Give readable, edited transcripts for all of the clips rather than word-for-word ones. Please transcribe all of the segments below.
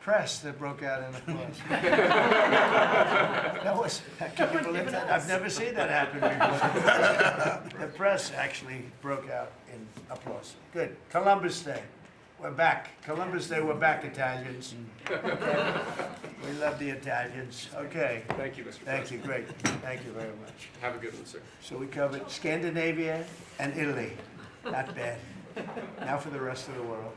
press that broke out in applause. Can you believe that? I've never seen that happen before. The press actually broke out in applause. Good. Columbus Day. We're back. Columbus Day, we're back, Italians. We love the Italians. Okay. Thank you, Mr. Thank you. President. Great. Thank you very much. Have a good one, sir. So we covered Scandinavia and Italy. Not bad. Now for the rest of the world.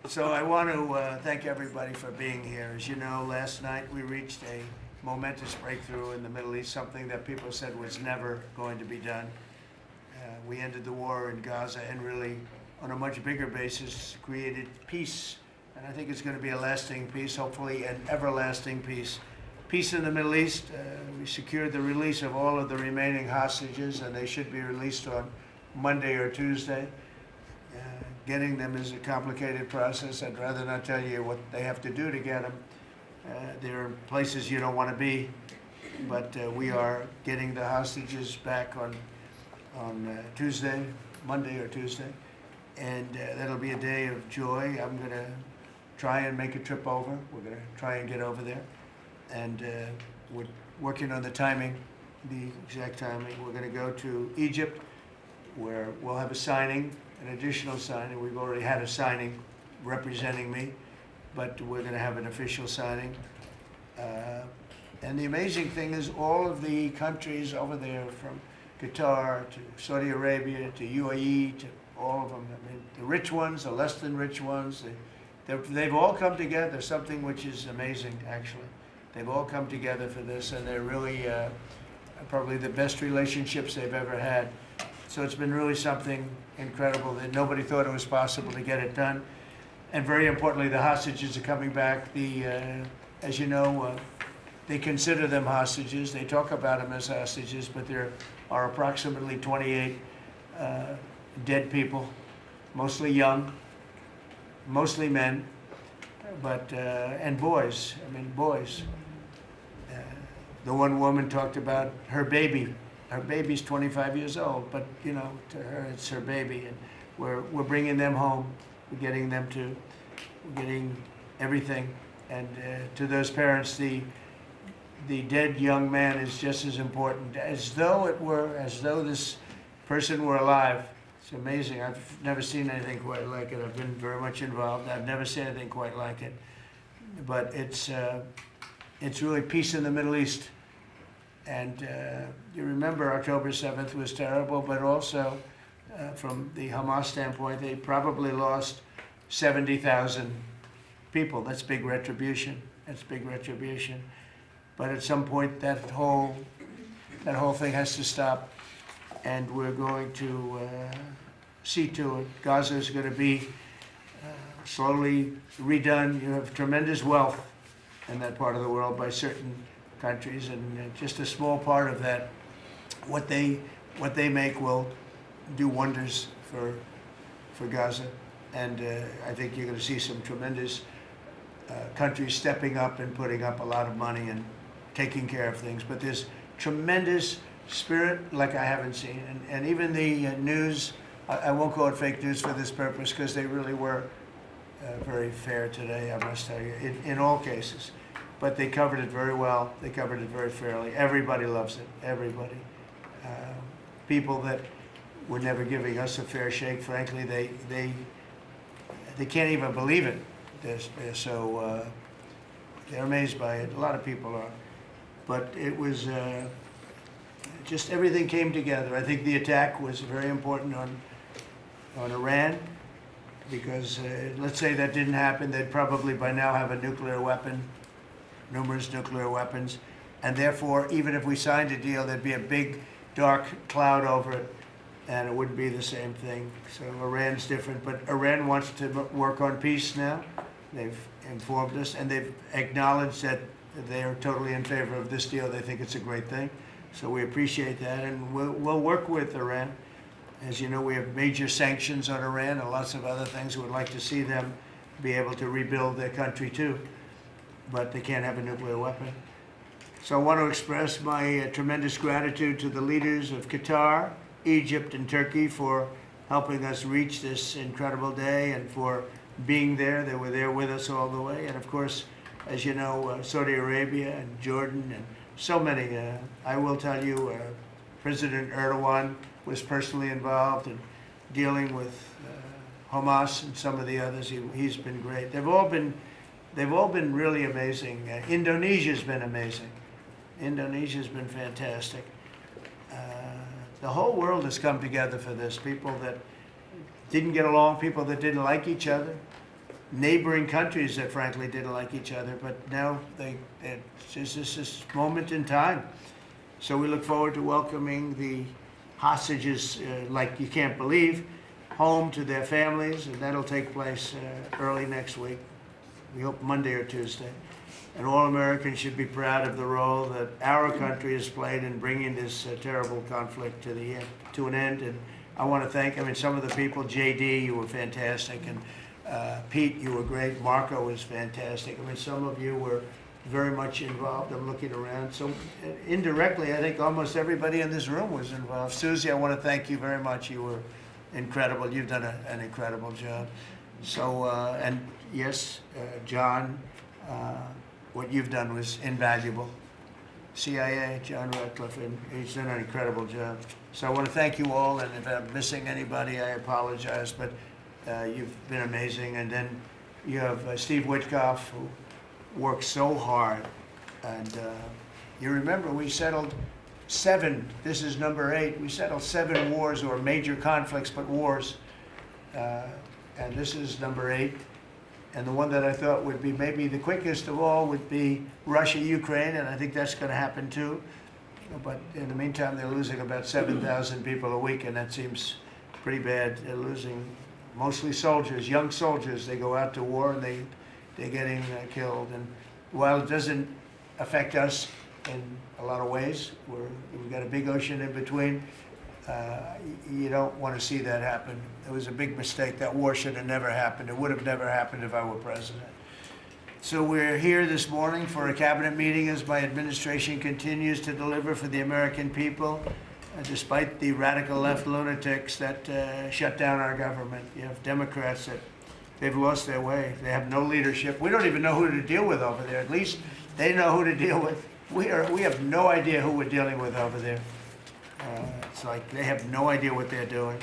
So I want to thank everybody for being here. As you know, last night we reached a momentous breakthrough in the Middle East, something that people said was never going to be done. We ended the war in Gaza and really, on a much bigger basis, created peace. And I think it's going to be a lasting peace, hopefully an everlasting peace. Peace in the Middle East. We secured the release of all of the remaining hostages, and they should be released on Monday or Tuesday. Getting them is a complicated process. I'd rather not tell you what they have to do to get them. There are places you don't want to be, but we are getting the hostages back on Tuesday, Monday or Tuesday, and that'll be a day of joy. I'm going to try and make a trip over. We're going to try and get over there, and we're working on the timing, the exact timing. We're going to go to Egypt, where we'll have a signing, an additional signing. We've already had a signing representing me, but we're going to have an official signing. And the amazing thing is all of the countries over there, from Qatar to Saudi Arabia to UAE to all of them, I mean, the rich ones, the less than rich ones, they've all come together, something which is amazing, actually. They've all come together for this, and they're really probably the best relationships they've ever had. So it's been really something incredible that nobody thought it was possible to get it done. And very importantly, the hostages are coming back. As you know, they consider them hostages. They talk about them as hostages, but there are approximately 28 dead people, mostly young, mostly men, but and boys. I mean, boys. The one woman talked about her baby. Her baby's 25 years old, but you know, to her it's her baby, and we're bringing them home. We're getting them we're getting everything, and to those parents, the dead young man is just as important, as though this person were alive. It's amazing. I've never seen anything quite like it. I've been very much involved. I've never seen anything quite like it. But it's really peace in the Middle East. And you remember October 7th was terrible, but also from the Hamas standpoint, they probably lost 70,000 people. That's big retribution. That's big retribution. But at some point, that whole thing has to stop, and we're going to see to it. Gaza is going to be slowly redone. You have tremendous wealth in that part of the world by certain countries, and just a small part of that, what they make will do wonders for Gaza. And I think you're going to see some tremendous countries stepping up and putting up a lot of money and taking care of things. But there's tremendous spirit like I haven't seen. And even the news, I won't call it fake news for this purpose, because they really were very fair today, I must tell you, in all cases. But they covered it very well. They covered it very fairly. Everybody loves it. Everybody. People that were never giving us a fair shake, frankly, they can't even believe it. They're so they're amazed by it. A lot of people are. But it was just everything came together. I think the attack was very important on Iran, because let's say that didn't happen, they'd probably by now have a nuclear weapon. Numerous nuclear weapons, and therefore, even if we signed a deal, there'd be a big dark cloud over it, and it wouldn't be the same thing. So Iran's different, but Iran wants to work on peace now. They've informed us, and they've acknowledged that they are totally in favor of this deal. They think it's a great thing, so we appreciate that, and we'll work with Iran. As you know, we have major sanctions on Iran and lots of other things. We'd like to see them be able to rebuild their country too, but they can't have a nuclear weapon. So I want to express my tremendous gratitude to the leaders of Qatar, Egypt, and Turkey for helping us reach this incredible day, and for being there. They were there with us all the way. And of course, as you know, Saudi Arabia and Jordan and so many. I will tell you, President Erdogan was personally involved in dealing with Hamas and some of the others. He's been great. They've all been really amazing. Indonesia's been amazing. Indonesia's been fantastic. The whole world has come together for this. People that didn't get along, people that didn't like each other, neighboring countries that frankly didn't like each other, but now it's just this moment in time. So we look forward to welcoming the hostages, like you can't believe, home to their families, and that'll take place early next week. We hope Monday or Tuesday. And all Americans should be proud of the role that our country has played in bringing this terrible conflict to an end. And I want to thank, some of the people, JD, you were fantastic, and Pete, you were great. Marco was fantastic. Some of you were very much involved. I'm looking around. So indirectly, I think almost everybody in this room was involved. Susie, I want to thank you very much. You were incredible. You've done an incredible job. So, and yes, John, what you've done was invaluable. CIA, John Ratcliffe, and he's done an incredible job. So I want to thank you all, and if I'm missing anybody, I apologize, but you've been amazing. And then you have Steve Witkoff, who worked so hard. And you remember we settled 7, this is number 8, we settled 7 wars or major conflicts, but wars. And this is number 8. And the one that I thought would be maybe the quickest of all would be Russia-Ukraine, and I think that's going to happen too. But in the meantime, they're losing about 7,000 people a week, and that seems pretty bad. They're losing mostly soldiers, young soldiers. They go out to war, and they're getting killed. And while it doesn't affect us in a lot of ways, we've got a big ocean in between, you don't want to see that happen. It was a big mistake. That war should have never happened. It would have never happened if I were president. So we're here this morning for a cabinet meeting as my administration continues to deliver for the American people, despite the radical left lunatics that shut down our government. You have Democrats that they've lost their way. They have no leadership. We don't even know who to deal with over there. At least they know who to deal with. We have no idea who we're dealing with over there. It's like they have no idea what they're doing.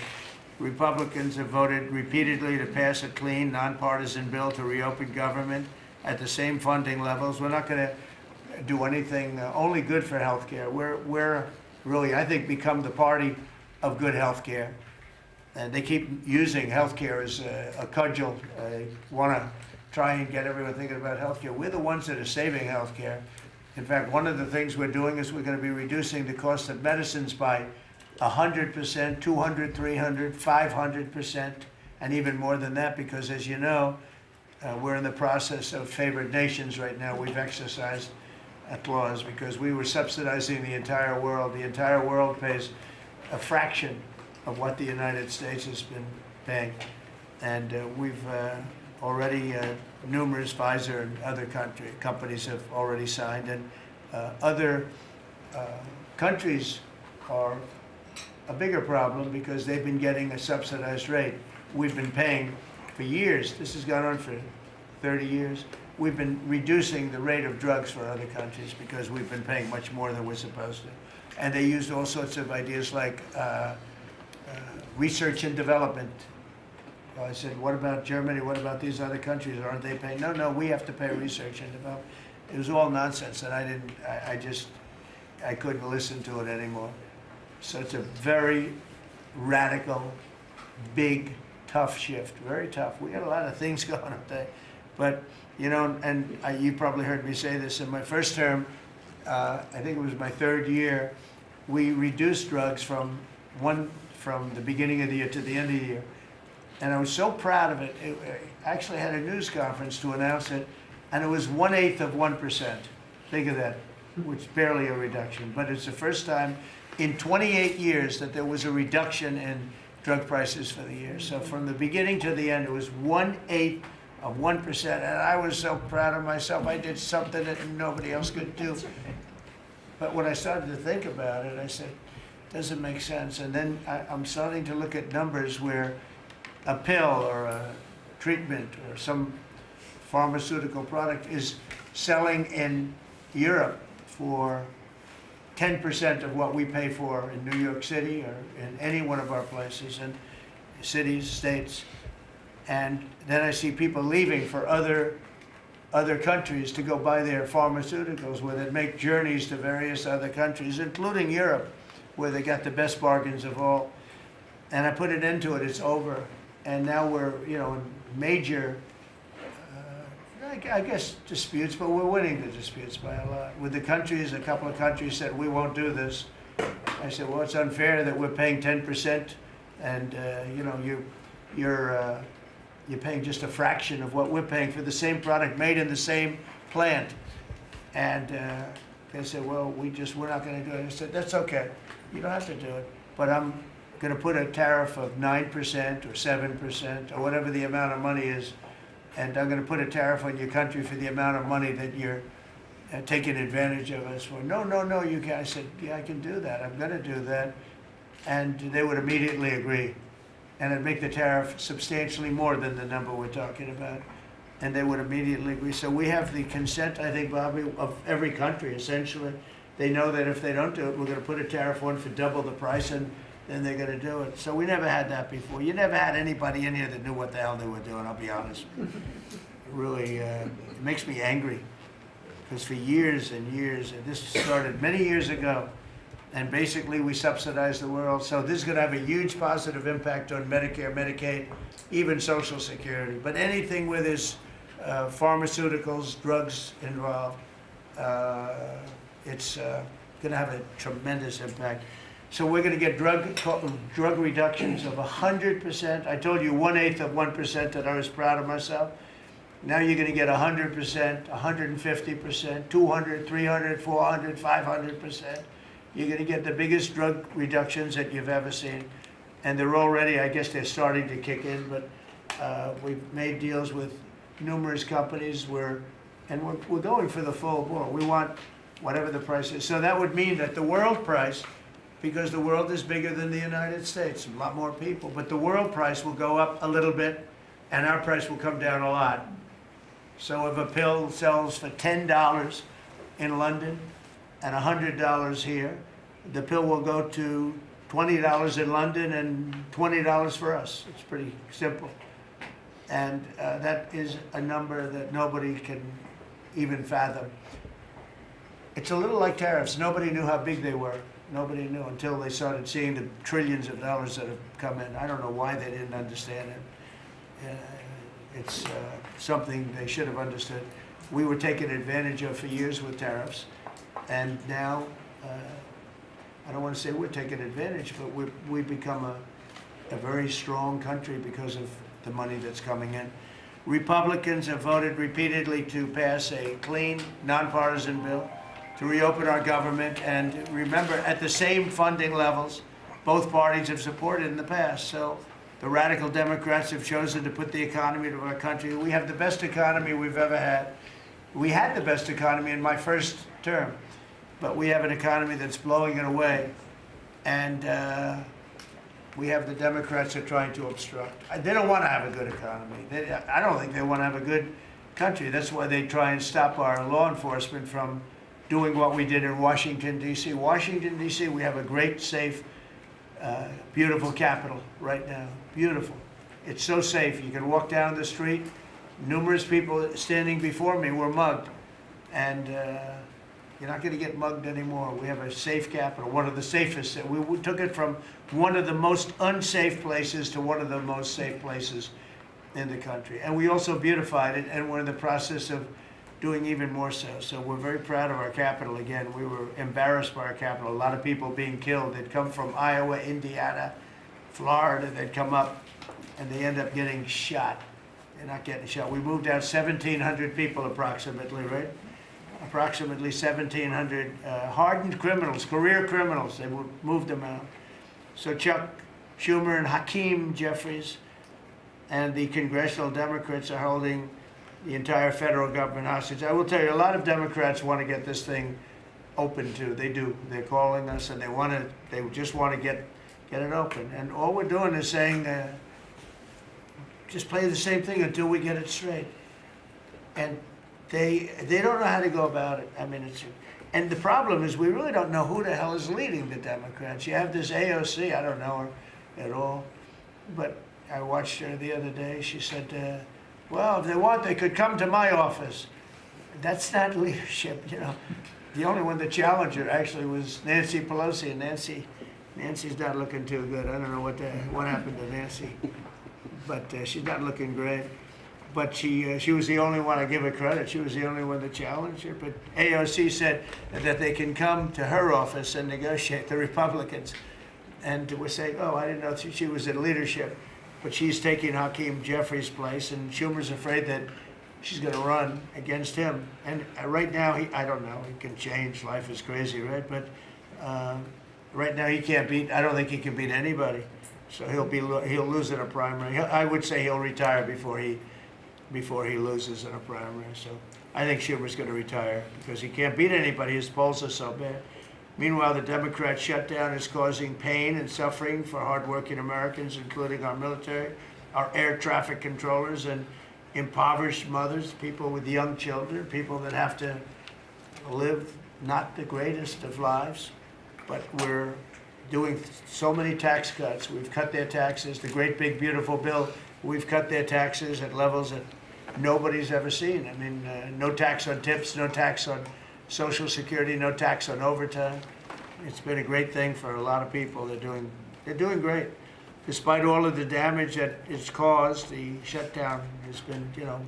Republicans have voted repeatedly to pass a clean, nonpartisan bill to reopen government at the same funding levels. We're not going to do anything only good for health care. We're really, I think, become the party of good health care. And they keep using health care as a cudgel. They want to try and get everyone thinking about health care. We're the ones that are saving health care. In fact, one of the things we're doing is we're going to be reducing the cost of medicines by 100%, 200, 300, 500%, and even more than that, because as you know, we're in the process of favored nations right now. We've exercised a clause because we were subsidizing the entire world. The entire world pays a fraction of what the United States has been paying. And we've already, numerous Pfizer and other companies have already signed, and other countries are a bigger problem because they've been getting a subsidized rate. We've been paying for years. This has gone on for 30 years. We've been reducing the rate of drugs for other countries because we've been paying much more than we're supposed to. And they used all sorts of ideas like research and development. I said, what about Germany? What about these other countries? Aren't they paying? No, we have to pay research and development. It was all nonsense, and I couldn't listen to it anymore. So it's a very radical, big, tough shift, very tough. We got a lot of things going on today. But, you probably heard me say this in my first term, I think it was my 3rd year, we reduced drugs from the beginning of the year to the end of the year. And I was so proud of it. I actually had a news conference to announce it, and it was 1/8 of 1%. Think of that, which is barely a reduction. But it's the first time in 28 years that there was a reduction in drug prices for the year. So from the beginning to the end, it was 1/8 of 1%. And I was so proud of myself. I did something that nobody else could do. But when I started to think about it, I said, doesn't make sense. And then I'm starting to look at numbers where a pill or treatment or some pharmaceutical product is selling in Europe for 10% of what we pay for in New York City or in any one of our places and cities, states. And then I see people leaving for other countries to go buy their pharmaceuticals, where they make journeys to various other countries, including Europe, where they got the best bargains of all. And I put an end to it. It's over. And now we're, in major, I guess, disputes, but we're winning the disputes by a lot. With the countries, a couple of countries said, we won't do this. I said, well, it's unfair that we're paying 10%, and you're paying just a fraction of what we're paying for the same product made in the same plant. And they said, well, we're not going to do it. I said, that's okay. You don't have to do it. But I'm going to put a tariff of 9% or 7% or whatever the amount of money is. And I'm going to put a tariff on your country for the amount of money that you're taking advantage of us for. No, you can't. I said, yeah, I can do that. I'm going to do that. And they would immediately agree. And it'd make the tariff substantially more than the number we're talking about. And they would immediately agree. So we have the consent, I think, Bobby, of every country, essentially. They know that if they don't do it, we're going to put a tariff on for double the price, and then they're going to do it. So we never had that before. You never had anybody in here that knew what the hell they were doing, I'll be honest. It really it makes me angry. Because for years and years, and this started many years ago, and basically we subsidize the world. So this is going to have a huge positive impact on Medicare, Medicaid, even Social Security. But anything where there's pharmaceuticals, drugs involved, it's going to have a tremendous impact. So we're going to get drug reductions of 100%. I told you 1/8 of 1% that I was proud of myself. Now you're going to get 100%, 150%, 200, 300, 400, 500%. You're going to get the biggest drug reductions that you've ever seen. And they're already, I guess they're starting to kick in, but we've made deals with numerous companies and we're going for the full board. We want whatever the price is. So that would mean that the world price, because the world is bigger than the United States, a lot more people, but the world price will go up a little bit and our price will come down a lot. So if a pill sells for $10 in London and $100 here, the pill will go to $20 in London and $20 for us. It's pretty simple. And that is a number that nobody can even fathom. It's a little like tariffs. Nobody knew how big they were. Nobody knew until they started seeing the trillions of dollars that have come in. I don't know why they didn't understand it. It's something they should have understood. We were taken advantage of for years with tariffs, and now, I don't want to say we're taking advantage, but we've become a very strong country because of the money that's coming in. Republicans have voted repeatedly to pass a clean, nonpartisan bill to reopen our government, and remember, at the same funding levels both parties have supported in the past. So the radical Democrats have chosen to put the economy of our country. We have the best economy we've ever had. We had the best economy in my first term, but we have an economy that's blowing it away, and we have the Democrats that are trying to obstruct. They don't want to have a good economy. I don't think they want to have a good country. That's why they try and stop our law enforcement from doing what we did in Washington, D.C. Washington, D.C., we have a great, safe, beautiful capital right now. Beautiful. It's so safe. You can walk down the street. Numerous people standing before me were mugged. And you're not going to get mugged anymore. We have a safe capital, one of the safest. We took it from one of the most unsafe places to one of the most safe places in the country. And we also beautified it, and we're in the process of doing even more so. So we're very proud of our capital. Again, we were embarrassed by our capital. A lot of people being killed. They'd come from Iowa, Indiana, Florida. They'd come up, and they end up getting shot. They're not getting shot. We moved out 1,700 people approximately, right? Approximately 1,700 hardened criminals, career criminals. They moved them out. So Chuck Schumer and Hakeem Jeffries and the congressional Democrats are holding the entire federal government hostage. I will tell you, a lot of Democrats want to get this thing open too. They do. They're calling us, and they just want to get it open. And all we're doing is saying, just play the same thing until we get it straight. And they don't know how to go about it. I mean, and the problem is we really don't know who the hell is leading the Democrats. You have this AOC, I don't know her at all, but I watched her the other day. She said, well, if they want, they could come to my office. That's not leadership, you know. The only one that challenged her actually was Nancy Pelosi, and Nancy's not looking too good. I don't know what happened to Nancy, but she's not looking great. But she was the only one, I give her credit, she was the only one that challenged her. But AOC said that they can come to her office and negotiate, the Republicans. And we're saying, oh, I didn't know she was in leadership. But she's taking Hakeem Jeffries' place, and Schumer's afraid that she's going to run against him. And right now, I don't know, he can change, life is crazy, right? But right now he can't beat, I don't think he can beat anybody. So he'll lose in a primary. I would say he'll retire before he loses in a primary. So I think Schumer's going to retire because he can't beat anybody. His polls are so bad. Meanwhile, the Democrat shutdown is causing pain and suffering for hardworking Americans, including our military, our air traffic controllers, and impoverished mothers, people with young children, people that have to live not the greatest of lives. But we're doing so many tax cuts. We've cut their taxes. The great big beautiful bill, we've cut their taxes at levels that nobody's ever seen. I mean, no tax on tips, no tax on Social Security, no tax on overtime. It's been a great thing for a lot of people. They're doing great. Despite all of the damage that it's caused, the shutdown has been, you know,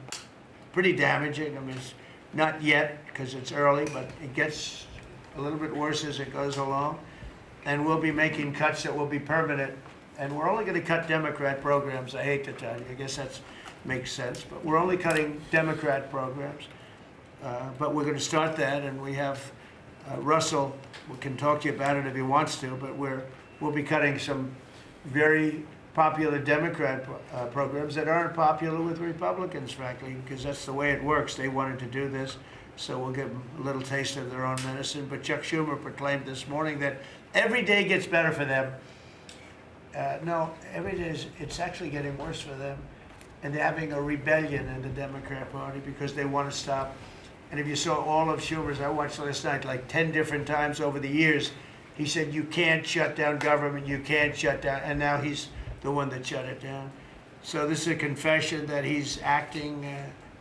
pretty damaging. I mean, it's not yet because it's early, but it gets a little bit worse as it goes along. And we'll be making cuts that will be permanent. And we're only going to cut Democrat programs. I hate to tell you. I guess that makes sense. But we're only cutting Democrat programs. But we're going to start that. And we have Russell, we can talk to you about it if he wants to, but we'll be cutting some very popular Democrat programs that aren't popular with Republicans, frankly, because that's the way it works. They wanted to do this, so we'll give them a little taste of their own medicine. But Chuck Schumer proclaimed this morning that every day gets better for them. No, every day it's actually getting worse for them. And they're having a rebellion in the Democrat Party because they want to stop. And if you saw all of Schumer's, I watched last night like 10 different times over the years, he said, you can't shut down government, you can't shut down, and now he's the one that shut it down. So this is a confession that he's acting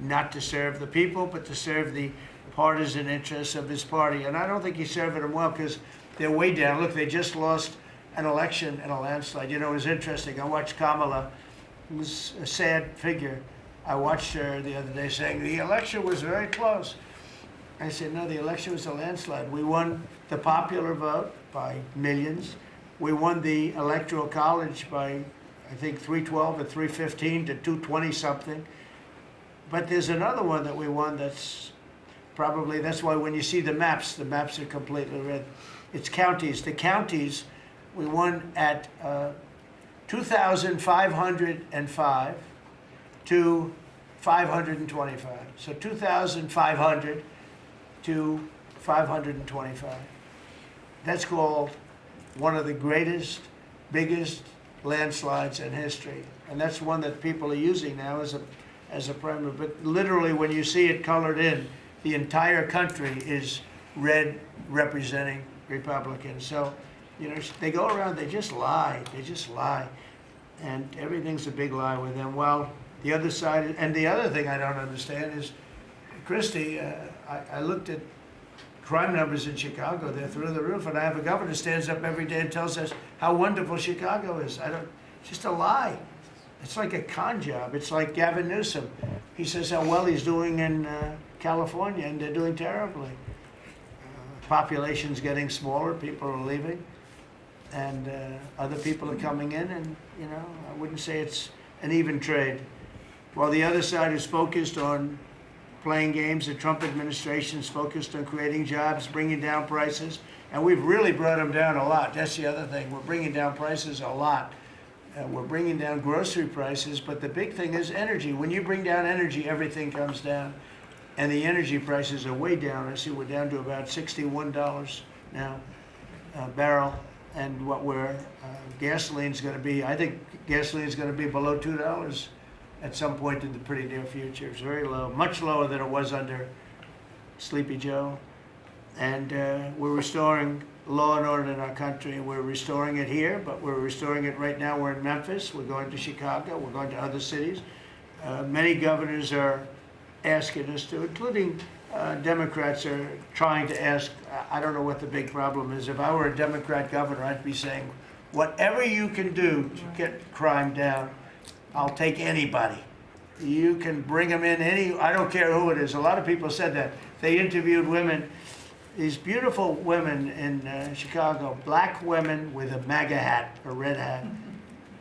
not to serve the people, but to serve the partisan interests of his party. And I don't think he's serving them well because they're way down. Look, they just lost an election in a landslide. You know, it was interesting. I watched Kamala, who was a sad figure. I watched her the other day saying, the election was very close. I said, no, the election was a landslide. We won the popular vote by millions. We won the Electoral College by, I think, 312 or 315 to 220 something. But there's another one that we won that's probably, that's why when you see the maps are completely red. It's counties. The counties, we won at 2,505 to 525. So 2,500 to 525. That's called one of the greatest, biggest landslides in history. And that's one that people are using now as a primary. But literally, when you see it colored in, the entire country is red representing Republicans. So, you know, they go around, they just lie. They just lie. And everything's a big lie with them. Well, the other side, and the other thing I don't understand is, Christie, I looked at crime numbers in Chicago. They're through the roof. And I have a governor who stands up every day and tells us how wonderful Chicago is. It's just a lie. It's like a con job. It's like Gavin Newsom. He says how well he's doing in California, and they're doing terribly. Population's getting smaller. People are leaving. And other people are coming in. And, you know, I wouldn't say it's an even trade. While the other side is focused on playing games, the Trump administration is focused on creating jobs, bringing down prices, and we've really brought them down a lot. That's the other thing. We're bringing down prices a lot. We're bringing down grocery prices, but the big thing is energy. When you bring down energy, everything comes down, and the energy prices are way down. I see we're down to about $61 now a barrel, and what gasoline's going to be, I think gasoline's going to be below $2 at some point in the pretty near future. It's very low, much lower than it was under Sleepy Joe. And we're restoring law and order in our country. We're restoring it here, but we're restoring it right now. We're in Memphis. We're going to Chicago. We're going to other cities. Many governors are asking us to, including Democrats are trying to ask. I don't know what the big problem is. If I were a Democrat governor, I'd be saying, whatever you can do to get crime down, I'll take anybody. You can bring them in I don't care who it is. A lot of people said that. They interviewed women, these beautiful women in Chicago, black women with a MAGA hat, a red hat.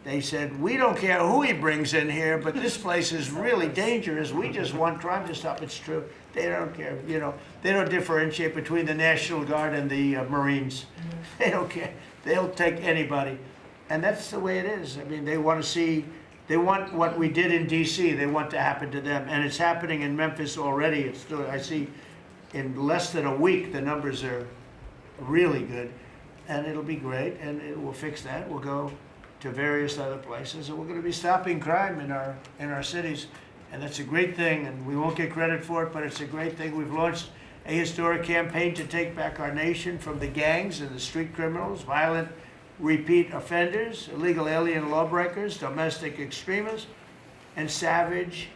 They said, we don't care who he brings in here, but this place is really dangerous. We just want crime to stop. It's true. They don't care. You know, they don't differentiate between the National Guard and the Marines. They don't care. They'll take anybody. And that's the way it is. I mean, they want to see, they want what we did in D.C., they want to happen to them. And it's happening in Memphis already. It's still, I see in less than a week, the numbers are really good. And it'll be great, and it will fix that. We'll go to various other places, and we're going to be stopping crime in our cities. And that's a great thing, and we won't get credit for it, but it's a great thing. We've launched a historic campaign to take back our nation from the gangs and the street criminals, violent repeat offenders, illegal alien lawbreakers, domestic extremists, and savage,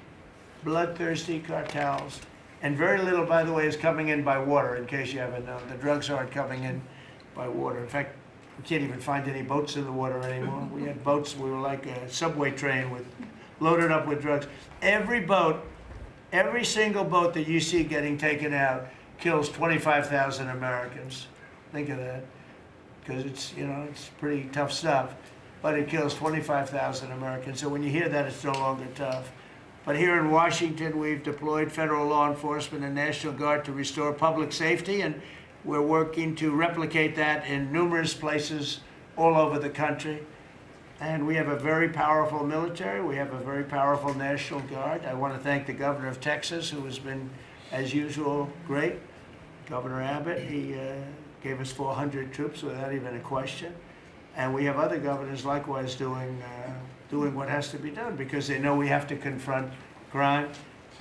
bloodthirsty cartels. And very little, by the way, is coming in by water, in case you haven't known. The drugs aren't coming in by water. In fact, we can't even find any boats in the water anymore. We had boats, we were like a subway train loaded up with drugs. Every boat, every single boat that you see getting taken out kills 25,000 Americans. Think of that. Because it's, you know, it's pretty tough stuff. But it kills 25,000 Americans. So when you hear that, it's no longer tough. But here in Washington, we've deployed federal law enforcement and National Guard to restore public safety, and we're working to replicate that in numerous places all over the country. And we have a very powerful military. We have a very powerful National Guard. I want to thank the governor of Texas, who has been, as usual, great. Governor Abbott, he gave us 400 troops without even a question. And we have other governors likewise doing what has to be done, because they know we have to confront crime.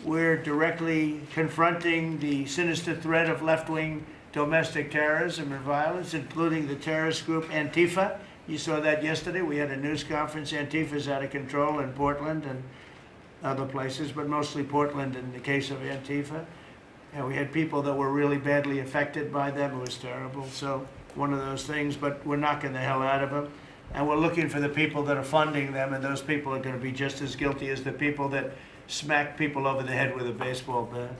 We're directly confronting the sinister threat of left-wing domestic terrorism and violence, including the terrorist group Antifa. You saw that yesterday. We had a news conference. Antifa's out of control in Portland and other places, but mostly Portland in the case of Antifa. And we had people that were really badly affected by them. It was terrible. So one of those things, but we're knocking the hell out of them. And we're looking for the people that are funding them, and those people are going to be just as guilty as the people that smack people over the head with a baseball bat.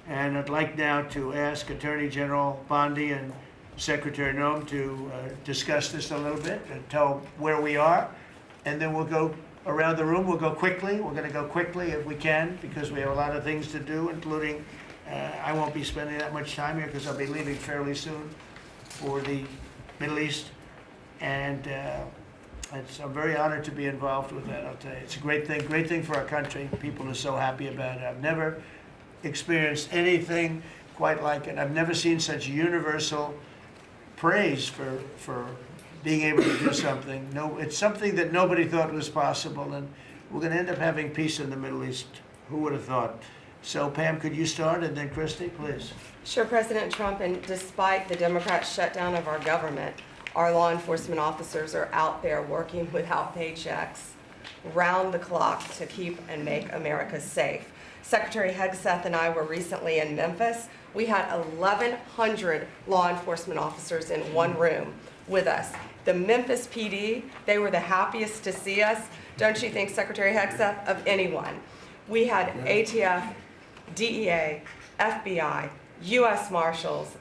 And I'd like now to ask Attorney General Bondi and Secretary Noem to discuss this a little bit and tell where we are. And then we'll go around the room. We'll go quickly. We're going to go quickly if we can, because we have a lot of things to do, including I won't be spending that much time here because I'll be leaving fairly soon for the Middle East. And I'm very honored to be involved with that, I'll tell you. It's a great thing for our country. People are so happy about it. I've never experienced anything quite like it. I've never seen such universal praise for being able to do something. No, it's something that nobody thought was possible, and we're going to end up having peace in the Middle East. Who would have thought? So, Pam, could you start, and then Christy, please. Sure, President Trump, and despite the Democrat shutdown of our government, our law enforcement officers are out there working without paychecks, round the clock, to keep and make America safe. Secretary Hegseth and I were recently in Memphis. We had 1,100 law enforcement officers in one room with us. The Memphis PD, they were the happiest to see us, don't you think, Secretary Hegseth, of anyone. We had ATF, DEA, FBI, U.S. Marshals.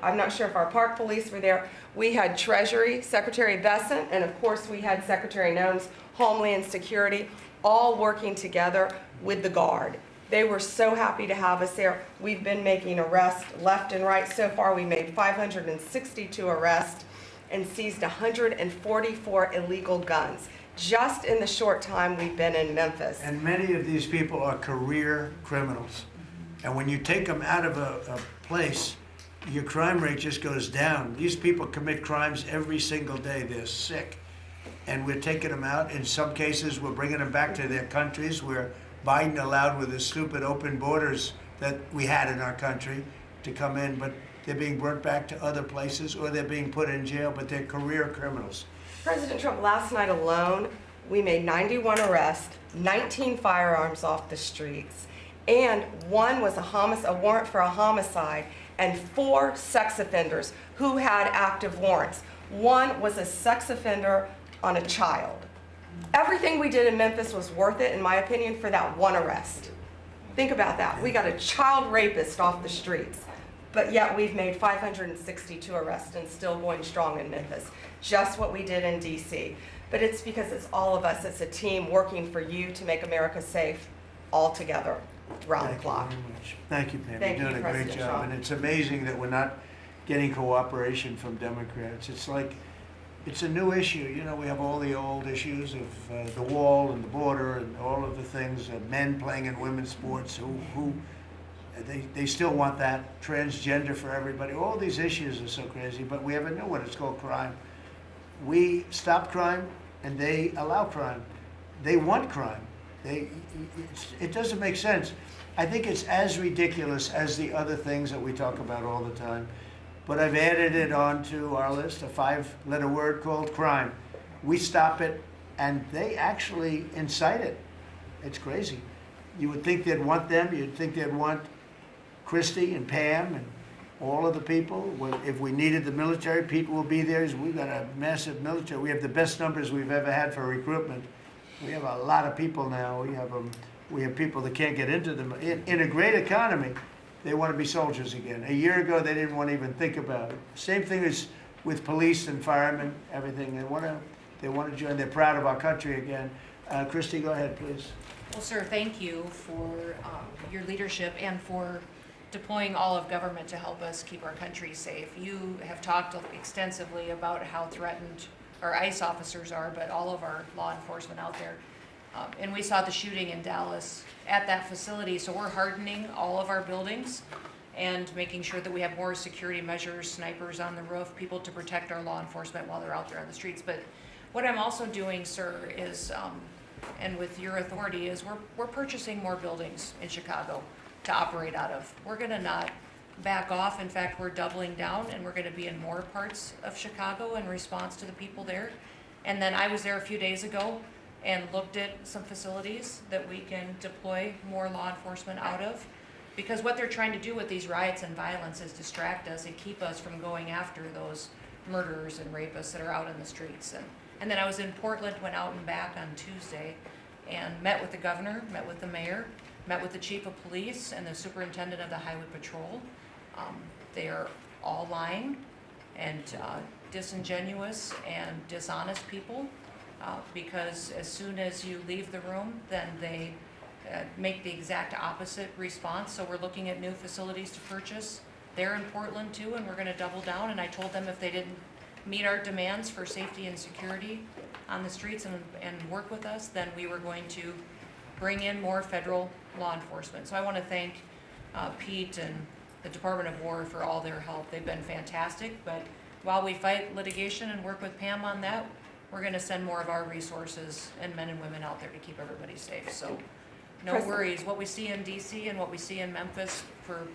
I'm not sure if our park police were there. We had Treasury, Secretary Bessent, and of course we had Secretary Noem's Homeland Security, all working together with the Guard. They were so happy to have us there. We've been making arrests left and right. So far we made 562 arrests and seized 144 illegal guns, just in the short time we've been in Memphis. And many of these people are career criminals. And when you take them out of a place, your crime rate just goes down. These people commit crimes every single day. They're sick. and we're taking them out. In some cases, we're bringing them back to their countries where Biden allowed with the stupid open borders that we had in our country to come in, but they're being brought back to other places or they're being put in jail, but they're career criminals. President Trump, last night alone, we made 91 arrests, 19 firearms off the streets, and one was a warrant for a homicide, and 4 sex offenders who had active warrants. One was a sex offender on a child. Everything we did in Memphis was worth it, in my opinion, for that one arrest. Think about that. We got a child rapist off the streets, but yet we've made 562 arrests and still going strong in Memphis. Just what we did in DC. But it's because it's all of us. It's a team working for you to make America safe all together, round the clock. Thank you very much. Thank you, Pam. Thank You're you, doing a great President job. Trump. And it's amazing that we're not getting cooperation from Democrats. It's like, it's a new issue. You know, we have all the old issues of the wall and the border and all of the things, men playing in women's sports who they still want that, transgender for everybody. All these issues are so crazy, but we have a new one. It's called crime. We stop crime and they allow crime. They want crime. It doesn't make sense. I think it's as ridiculous as the other things that we talk about all the time. But I've added it onto our list, a 5-letter word called crime. We stop it, and they actually incite it. It's crazy. You would think they'd want them. You'd think they'd want Christy and Pam and all of the people. If we needed the military, Pete will be there. We've got a massive military. We have the best numbers we've ever had for recruitment. We have a lot of people now. We have people that can't get into them. In a great economy, they want to be soldiers again. A year ago, they didn't want to even think about it. Same thing as with police and firemen, everything. They want to join. They're proud of our country again. Christy, go ahead, please. Well, sir, thank you for your leadership and for deploying all of government to help us keep our country safe. You have talked extensively about how threatened our ICE officers are, but all of our law enforcement out there. And we saw the shooting in Dallas at that facility, so we're hardening all of our buildings and making sure that we have more security measures, snipers on the roof, people to protect our law enforcement while they're out there on the streets. But what I'm also doing, sir, is, and with your authority, is we're purchasing more buildings in Chicago to operate out of. We're gonna not back off. In fact, we're doubling down, and we're gonna be in more parts of Chicago in response to the people there. And then I was there a few days ago and looked at some facilities that we can deploy more law enforcement out of. Because what they're trying to do with these riots and violence is distract us and keep us from going after those murderers and rapists that are out in the streets. And then I was in Portland, went out and back on Tuesday, and met with the governor, met with the mayor, met with the chief of police and the superintendent of the highway patrol. They are all lying and disingenuous and dishonest people. Because as soon as you leave the room, then they make the exact opposite response. So we're looking at new facilities to purchase. They're in Portland too, and we're gonna double down. And I told them if they didn't meet our demands for safety and security on the streets and work with us, then we were going to bring in more federal law enforcement. So I wanna thank Pete and the Department of War for all their help. They've been fantastic, but while we fight litigation and work with Pam on that, we're gonna send more of our resources and men and women out there to keep everybody safe. So no worries. What we see in DC and what we see in Memphis for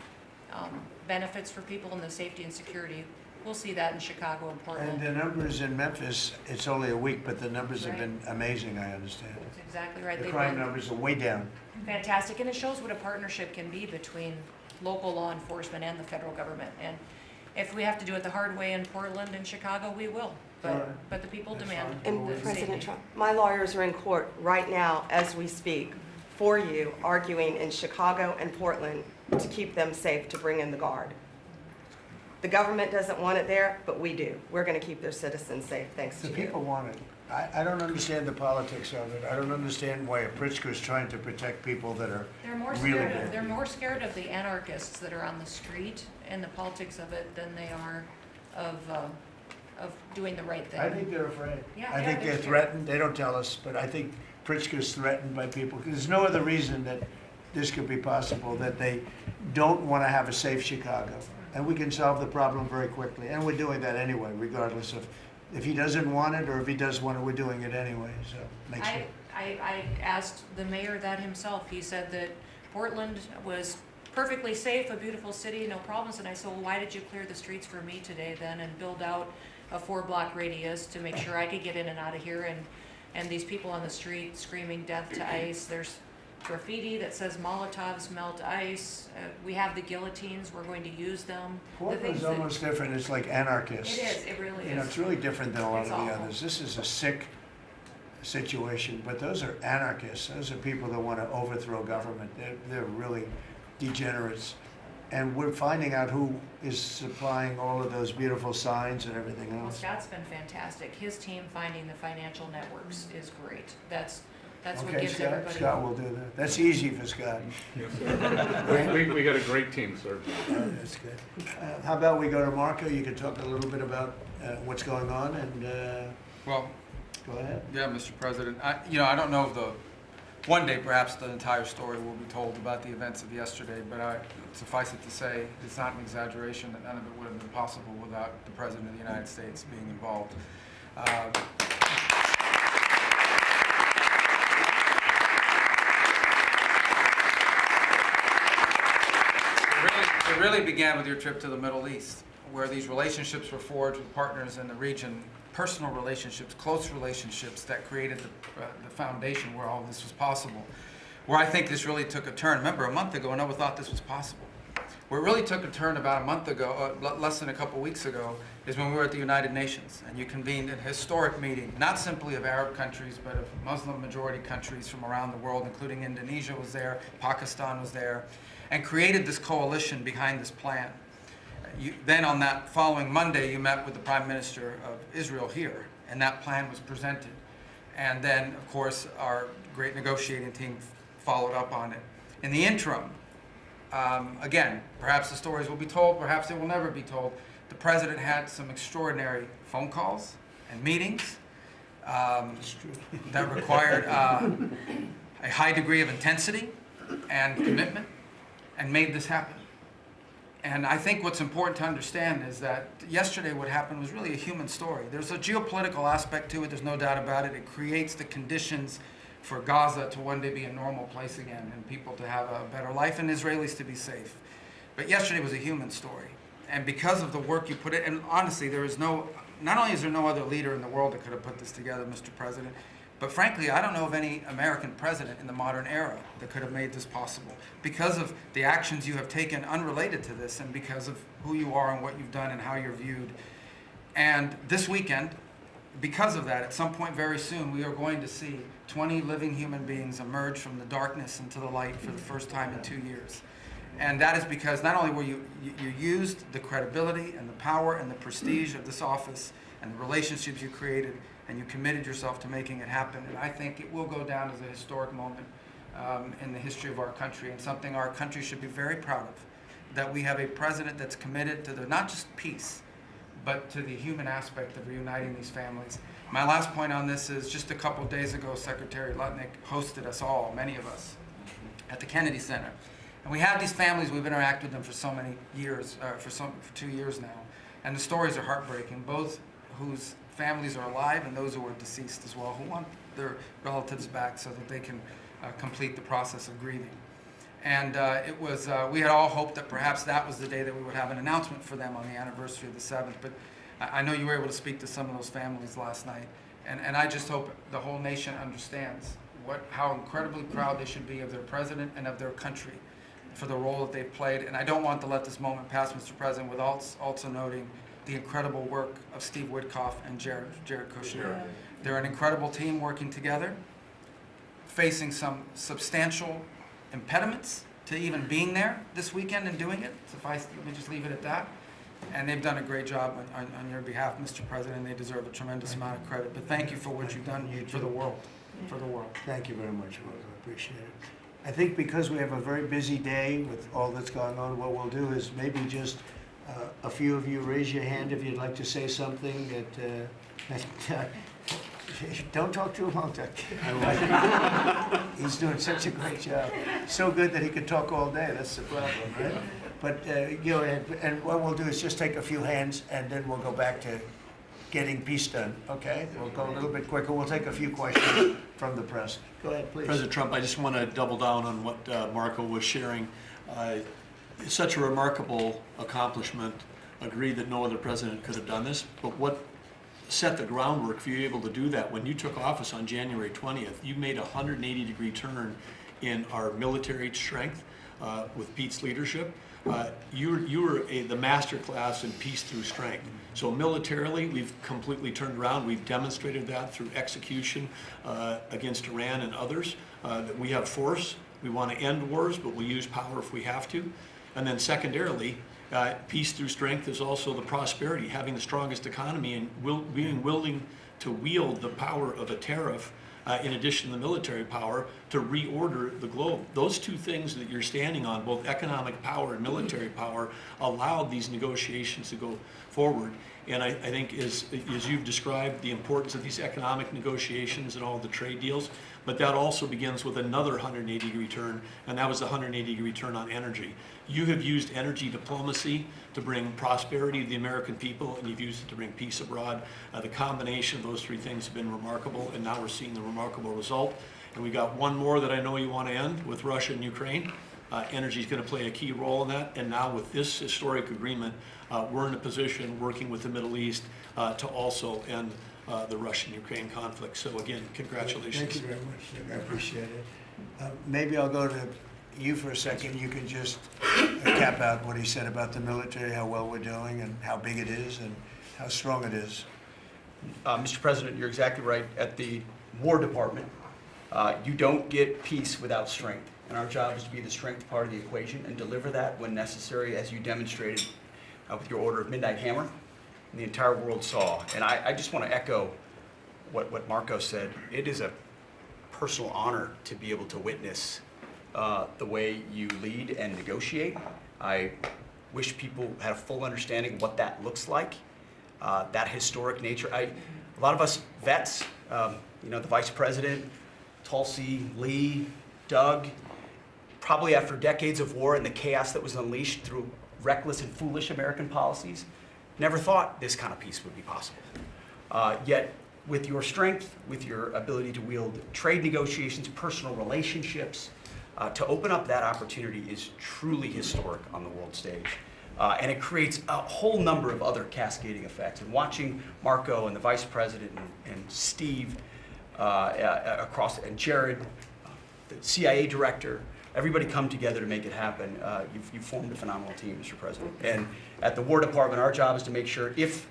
benefits for people in the safety and security, we'll see that in Chicago and Portland. And the numbers in Memphis, it's only a week, but the numbers have been amazing, I understand. That's exactly right. The They've crime been numbers are way down. fantastic, and it shows what a partnership can be between local law enforcement and the federal government. And if we have to do it the hard way in Portland and Chicago, we will. But the people That's demand fine. And the President safety. Trump, my lawyers are in court right now as we speak for you, arguing in Chicago and Portland to keep them safe, to bring in the guard. The government doesn't want it there, but we do. We're going to keep their citizens safe, thanks The to people you. want it. I don't understand the politics of it. I don't understand why a Pritzker is trying to protect people that are They're more really scared bad. of, they're more scared of the anarchists that are on the street and the politics of it than they are of doing the right thing. I think they're afraid. Yeah, I yeah, think they're they're scared. threatened. They don't tell us, but I think Pritzker's threatened by people. There's no other reason that this could be possible, that they don't want to have a safe Chicago. And we can solve the problem very quickly. And we're doing that anyway, regardless of if he doesn't want it, or if he does want it, we're doing it anyway, so make sure. I asked the mayor that himself. He said that Portland was perfectly safe, a beautiful city, no problems. And I said, well, why did you clear the streets for me today then and build out a 4-block radius to make sure I could get in and out of here? And these people on the street screaming death to ICE. There's graffiti that says Molotovs melt ice. We have the guillotines. We're going to use them. Portland's almost different. It's like anarchists. It is. It really is. You know, it's really different than a lot It's of the awful. others. This is a sick situation, but those are anarchists. Those are people that want to overthrow government. They're really degenerates. And we're finding out who is supplying all of those beautiful signs and everything Well, else. Scott's been fantastic. His team finding the financial networks is great. That's what Okay, gives Scott, everybody. Scott will do that. That's easy for Scott. Yes, sir. We got a great team, sir. That's good. How about we go to Marco? You can talk a little bit about what's going on, and Well, go ahead. yeah, Mr. President, I don't know if one day perhaps the entire story will be told about the events of yesterday, but suffice it to say, it's not an exaggeration that none of it would have been possible without the President of the United States being involved. It really began with your trip to the Middle East, where these relationships were forged with partners in the region, personal relationships, close relationships that created the foundation where all of this was possible. Where I think this really took a turn. Remember, a month ago, no one thought this was possible. Where it really took a turn about a month ago, less than a couple weeks ago, is when we were at the United Nations, and you convened a historic meeting, not simply of Arab countries, but of Muslim majority countries from around the world, including Indonesia was there, Pakistan was there, and created this coalition behind this plan. Then on that following Monday, you met with the Prime Minister of Israel here, and that plan was presented. And then, of course, our great negotiating team followed up on it. In the interim, again, perhaps the stories will be told, perhaps they will never be told. The President had some extraordinary phone calls and meetings that required a high degree of intensity and commitment, and made this happen. And I think what's important to understand is that yesterday what happened was really a human story. There's a geopolitical aspect to it, there's no doubt about it. It creates the conditions for Gaza to one day be a normal place again, and people to have a better life, and Israelis to be safe. But yesterday was a human story. And because of the work you put in, and honestly, not only is there no other leader in the world that could have put this together, Mr. President, but frankly, I don't know of any American president in the modern era that could have made this possible. Because of the actions you have taken unrelated to this, and because of who you are and what you've done and how you're viewed. And this weekend, because of that, at some point very soon, we are going to see 20 living human beings emerge from the darkness into the light for the first time in 2 years. And that is because not only were you used the credibility and the power and the prestige of this office and the relationships you created, and you committed yourself to making it happen. And I think it will go down as a historic moment in the history of our country, and something our country should be very proud of, that we have a president that's committed to not just peace, but to the human aspect of reuniting these families. My last point on this is just a couple days ago, Secretary Lutnick hosted us all, many of us, at the Kennedy Center. And we have these families, we've interacted with them for so many years, for 2 years now. And the stories are heartbreaking, both whose families are alive and those who are deceased as well, who want their relatives back so that they can complete the process of grieving. And we had all hoped that perhaps that was the day that we would have an announcement for them on the anniversary of the 7th, but I know you were able to speak to some of those families last night, and I just hope the whole nation understands how incredibly proud they should be of their president and of their country for the role that they've played. And I don't want to let this moment pass, Mr. President, without also noting the incredible work of Steve Witkoff and Jared Kushner. Yeah. They're an incredible team working together, facing some substantial impediments to even being there this weekend and doing it. Let me just leave it at that. And they've done a great job on your behalf, Mr. President, and they deserve a tremendous amount of credit. But thank you for what you've done for the world. For the world. Thank you very much, Walter. I appreciate it. I think because we have a very busy day with all that's going on, what we'll do is maybe just a few of you raise your hand if you'd like to say something that don't talk too long, Doug. He's doing such a great job. So good that he could talk all day. That's the problem, right? But go ahead. And what we'll do is just take a few hands, and then we'll go back to getting peace done, okay? We'll go a little bit quicker. We'll take a few questions from the press. Go ahead, please. President Trump, I just want to double down on what Marco was sharing. It's such a remarkable accomplishment. Agree that no other president could have done this, but what set the groundwork for you able to do that? When you took office on January 20th, you made a 180-degree turn in our military strength with Pete's leadership. You were the master class in peace through strength. So militarily, we've completely turned around. We've demonstrated that through execution against Iran and others, that we have force. We want to end wars, but we'll use power if we have to. And then secondarily, peace through strength is also the prosperity, having the strongest economy and being willing to wield the power of a tariff in addition to the military power to reorder the globe. Those two things that you're standing on, both economic power and military power, allowed these negotiations to go forward. And I think as you've described the importance of these economic negotiations and all the trade deals, but that also begins with another 180-degree turn, and that was the 180-degree turn on energy. You have used energy diplomacy to bring prosperity to the American people, and you've used it to bring peace abroad. The combination of those three things have been remarkable, and now we're seeing the remarkable result. And we got one more that I know you want to end with Russia and Ukraine. Energy is going to play a key role in that, and now with this historic agreement, we're in a position working with the Middle East to also end the Russian-Ukraine conflict. So again, congratulations. Thank you very much, Nick. I appreciate it. Maybe I'll go to you for a second. You can just cap out what he said about the military, how well we're doing, and how big it is, and how strong it is. Mr. President, you're exactly right. At the War Department, you don't get peace without strength. And our job is to be the strength part of the equation and deliver that when necessary, as you demonstrated with your Order of Midnight Hammer, and the entire world saw. And I just want to echo what Marco said. It is a personal honor to be able to witness the way you lead and negotiate. I wish people had a full understanding of what that looks like, that historic nature. A lot of us vets, the Vice President, Tulsi, Lee, Doug, probably after decades of war and the chaos that was unleashed through reckless and foolish American policies, never thought this kind of peace would be possible. Yet, with your strength, with your ability to wield trade negotiations, personal relationships, to open up that opportunity is truly historic on the world stage. And it creates a whole number of other cascading effects. And watching Marco and the Vice President and Steve and Jared, the CIA director, everybody come together to make it happen. You've formed a phenomenal team, Mr. President. And at the War Department, our job is to make sure if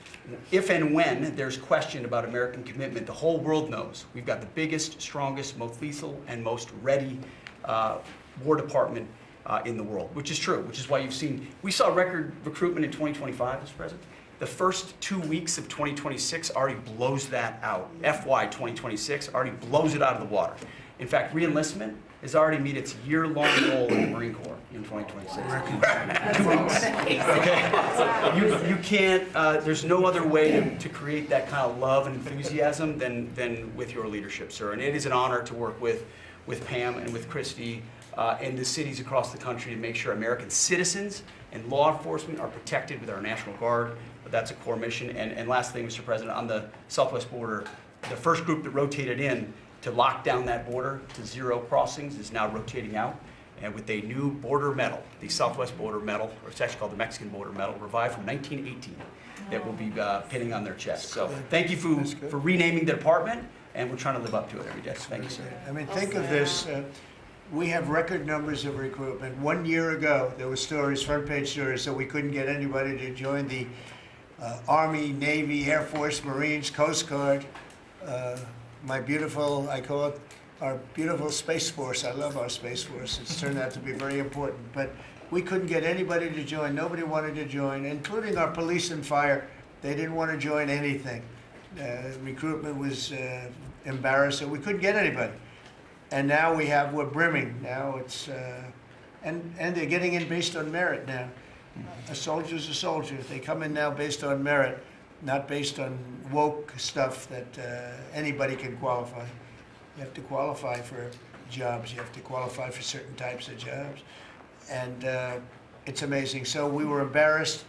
and when there's question about American commitment, the whole world knows we've got the biggest, strongest, most lethal, and most ready War Department in the world, which is true, which is why we saw record recruitment in 2025, Mr. President. The first 2 weeks of 2026 already blows that out. FY 2026 already blows it out of the water. In fact, re-enlistment has already met its year-long goal in the Marine Corps in 2026. 2 weeks. Okay. You can't. There's no other way to create that kind of love and enthusiasm than with your leadership, sir. And it is an honor to work with Pam and with Christy and the cities across the country to make sure American citizens and law enforcement are protected with our National Guard. That's a core mission. And last thing, Mr. President, on the southwest border, the first group that rotated in to lock down that border to 0 crossings is now rotating out, and with a new border medal, the Southwest Border Medal, or it's actually called the Mexican Border Medal, revived from 1918, that will be pinning on their chest. So thank you for renaming the department, and we're trying to live up to it every day. Thank you, sir. I mean, think of this. We have record numbers of recruitment. 1 year ago, there were stories, front-page stories, that we couldn't get anybody to join the Army, Navy, Air Force, Marines, Coast Guard. My beautiful, I call it our beautiful Space Force. I love our Space Force. It's turned out to be very important. But we couldn't get anybody to join. Nobody wanted to join, including our police and fire. They didn't want to join anything. Recruitment was embarrassing. We couldn't get anybody. And now we're brimming. Now it's, and they're getting in based on merit now. A soldier's a soldier. They come in now based on merit, not based on woke stuff that anybody can qualify. You have to qualify for jobs. You have to qualify for certain types of jobs. And it's amazing. So we were embarrassed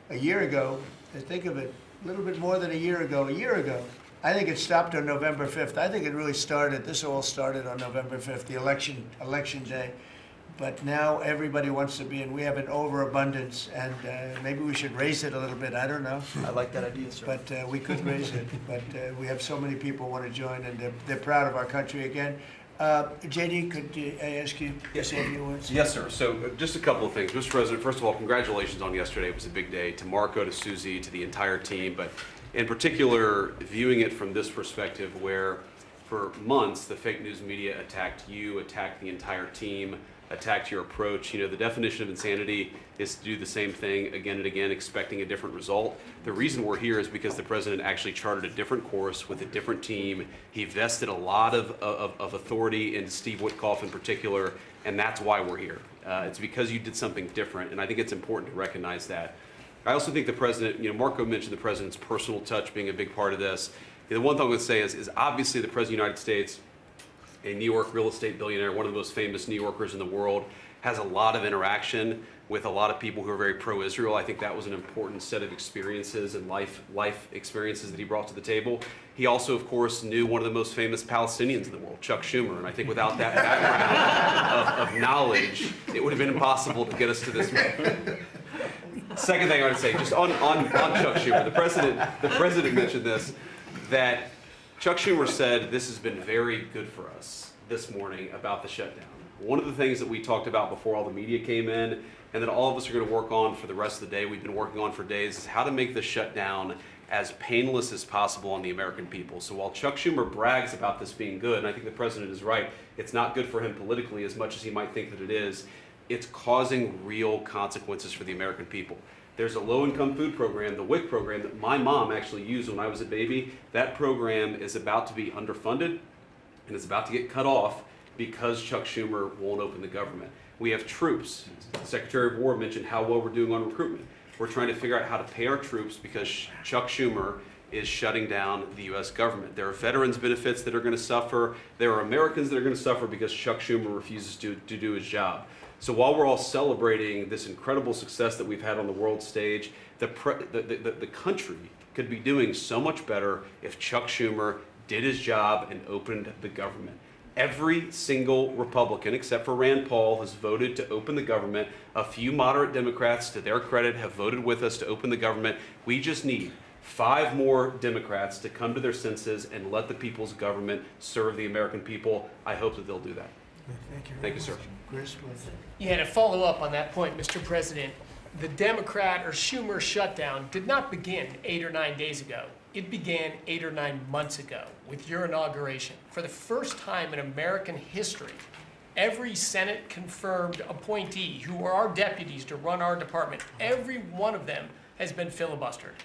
a year ago. Think of it. a little bit more than a year ago. I think it stopped on November 5th. I think it really started, this all started on November 5th, the election day. But now everybody wants to be, and we have an overabundance, and maybe we should raise it a little bit, I don't know. I like that idea, sir. But we could raise it, but we have so many people want to join, and they're proud of our country again. JD, could I ask you to say a few words? Yes, sir. So just a couple of things. Mr. President, first of all, congratulations on yesterday. It was a big day. To Marco, to Susie, to the entire team, but in particular, viewing it from this perspective where for months the fake news media attacked you, attacked the entire team, attacked your approach. You know, the definition of insanity is to do the same thing again and again, expecting a different result. The reason we're here is because the president actually charted a different course with a different team. He vested a lot of authority in Steve Witkoff in particular, and that's why we're here. It's because you did something different, and I think it's important to recognize that. I also think the president, you know, Marco mentioned the president's personal touch being a big part of this. You know, the one thing I would say is obviously the president of the United States, a New York real estate billionaire, one of the most famous New Yorkers in the world, has a lot of interaction with a lot of people who are very pro-Israel. I think that was an important set of experiences and life experiences that he brought to the table. He also, of course, knew one of the most famous Palestinians in the world, Chuck Schumer, and I think without that background of knowledge, it would have been impossible to get us to this point. Second thing I would say, just on Chuck Schumer, the president mentioned this, that Chuck Schumer said this has been very good for us this morning about the shutdown. One of the things that we talked about before all the media came in, and that all of us are going to work on for the rest of the day, we've been working on for days, is how to make the shutdown as painless as possible on the American people. So while Chuck Schumer brags about this being good, and I think the president is right, it's not good for him politically as much as he might think that it is. It's causing real consequences for the American people. There's a low-income food program, the WIC program, that my mom actually used when I was a baby. That program is about to be underfunded, and it's about to get cut off because Chuck Schumer won't open the government. We have troops. The Secretary of War mentioned how well we're doing on recruitment. We're trying to figure out how to pay our troops because Chuck Schumer is shutting down the U.S. government. There are veterans benefits that are going to suffer. There are Americans that are going to suffer because Chuck Schumer refuses to do his job. So while we're all celebrating this incredible success that we've had on the world stage, the country could be doing so much better if Chuck Schumer did his job and opened the government. Every single Republican, except for Rand Paul, has voted to open the government. A few moderate Democrats, to their credit, have voted with us to open the government. We just need 5 more Democrats to come to their senses and let the people's government serve the American people. I hope that they'll do that. Thank you. Thank you, sir. Chris, please. Yeah, to follow up on that point, Mr. President, the Democrat or Schumer shutdown did not begin 8 or 9 days ago. It began 8 or 9 months ago with your inauguration. For the first time in American history, every Senate confirmed appointee who were our deputies to run our department, every one of them has been filibustered.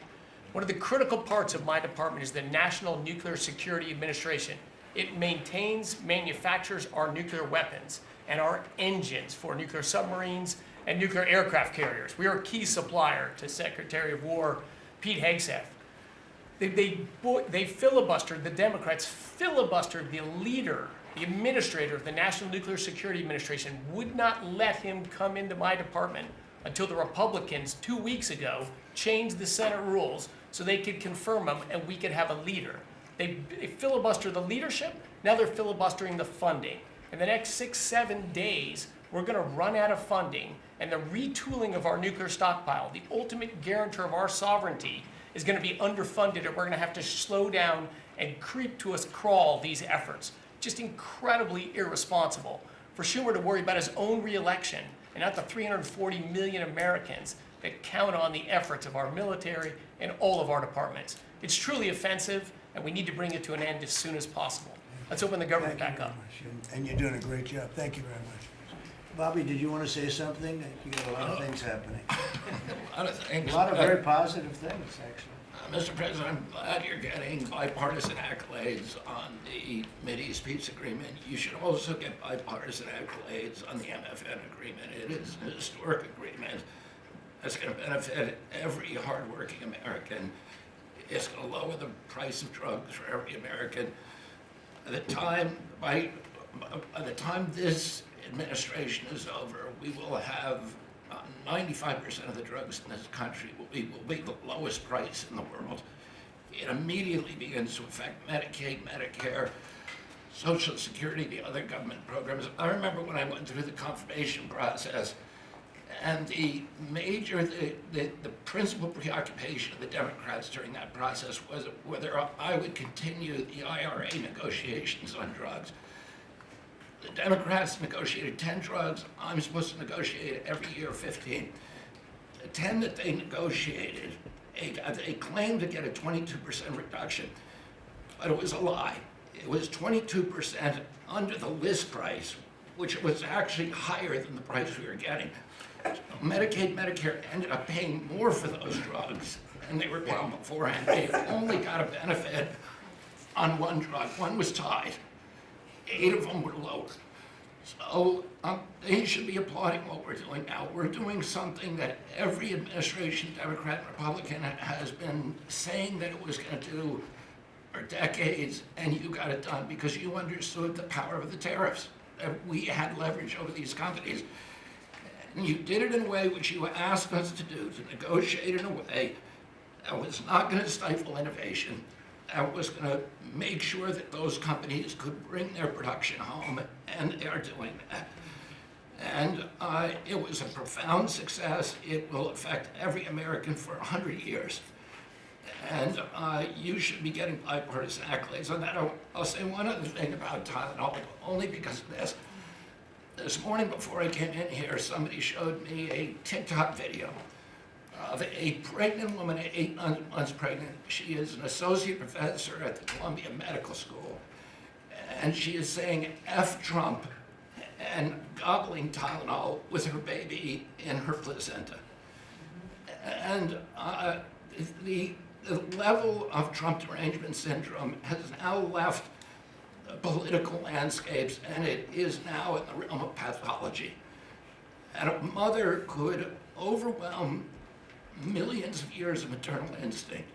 One of the critical parts of my department is the National Nuclear Security Administration. It maintains, manufactures our nuclear weapons and our engines for nuclear submarines and nuclear aircraft carriers. We are a key supplier to Secretary of War Pete Hegseth. They filibustered, the Democrats filibustered the leader, the administrator of the National Nuclear Security Administration, would not let him come into my department until the Republicans 2 weeks ago changed the Senate rules so they could confirm him and we could have a leader. They filibustered the leadership, now they're filibustering the funding. In the next 6-7 days, we're going to run out of funding, and the retooling of our nuclear stockpile, the ultimate guarantor of our sovereignty, is going to be underfunded, and we're going to have to slow down and crawl these efforts. Just incredibly irresponsible for Schumer to worry about his own reelection and not the 340 million Americans that count on the efforts of our military and all of our departments. It's truly offensive, and we need to bring it to an end as soon as possible. Let's open the government Thank you back up. very much, and you're doing a great job. Thank you very much. Bobby, did you want to say something? You got a lot of things happening. A lot of things. A lot of very positive things, actually. Mr. President, I'm glad you're getting bipartisan accolades on the Mideast peace agreement. You should also get bipartisan accolades on the MFN agreement. It is a historic agreement that's going to benefit every hardworking American. It's going to lower the price of drugs for every American. By the time this administration is over, we will have 95% of the drugs in this country will be the lowest price in the world. It immediately begins to affect Medicaid, Medicare, Social Security, the other government programs. I remember when I went through the confirmation process, and the principal preoccupation of the Democrats during that process was whether I would continue the IRA negotiations on drugs. The Democrats negotiated 10 drugs. I'm supposed to negotiate every year 15. The 10 that they negotiated, they claimed to get a 22% reduction, but it was a lie. It was 22% under the list price, which was actually higher than the price we were getting. So Medicaid, Medicare ended up paying more for those drugs than they were paying beforehand. They only got a benefit on one drug. One was tied. 8 of them were lower. So they should be applauding what we're doing now. We're doing something that every administration, Democrat and Republican, has been saying that it was going to do for decades, and you got it done because you understood the power of the tariffs. That we had leverage over these companies. And you did it in a way which you asked us to do, to negotiate in a way that was not going to stifle innovation, that was going to make sure that those companies could bring their production home, and they are doing that. And it was a profound success. It will affect every American for 100 years. And you should be getting bipartisan accolades on that. I'll say one other thing about Tylenol, only because of this. This morning before I came in here, somebody showed me a TikTok video of a pregnant woman at 8 months pregnant. She is an associate professor at the Columbia Medical School. And she is saying F Trump and gobbling Tylenol with her baby in her placenta. And the level of Trump derangement syndrome has now left the political landscapes, and it is now in the realm of pathology. And a mother could overwhelm millions of years of maternal instinct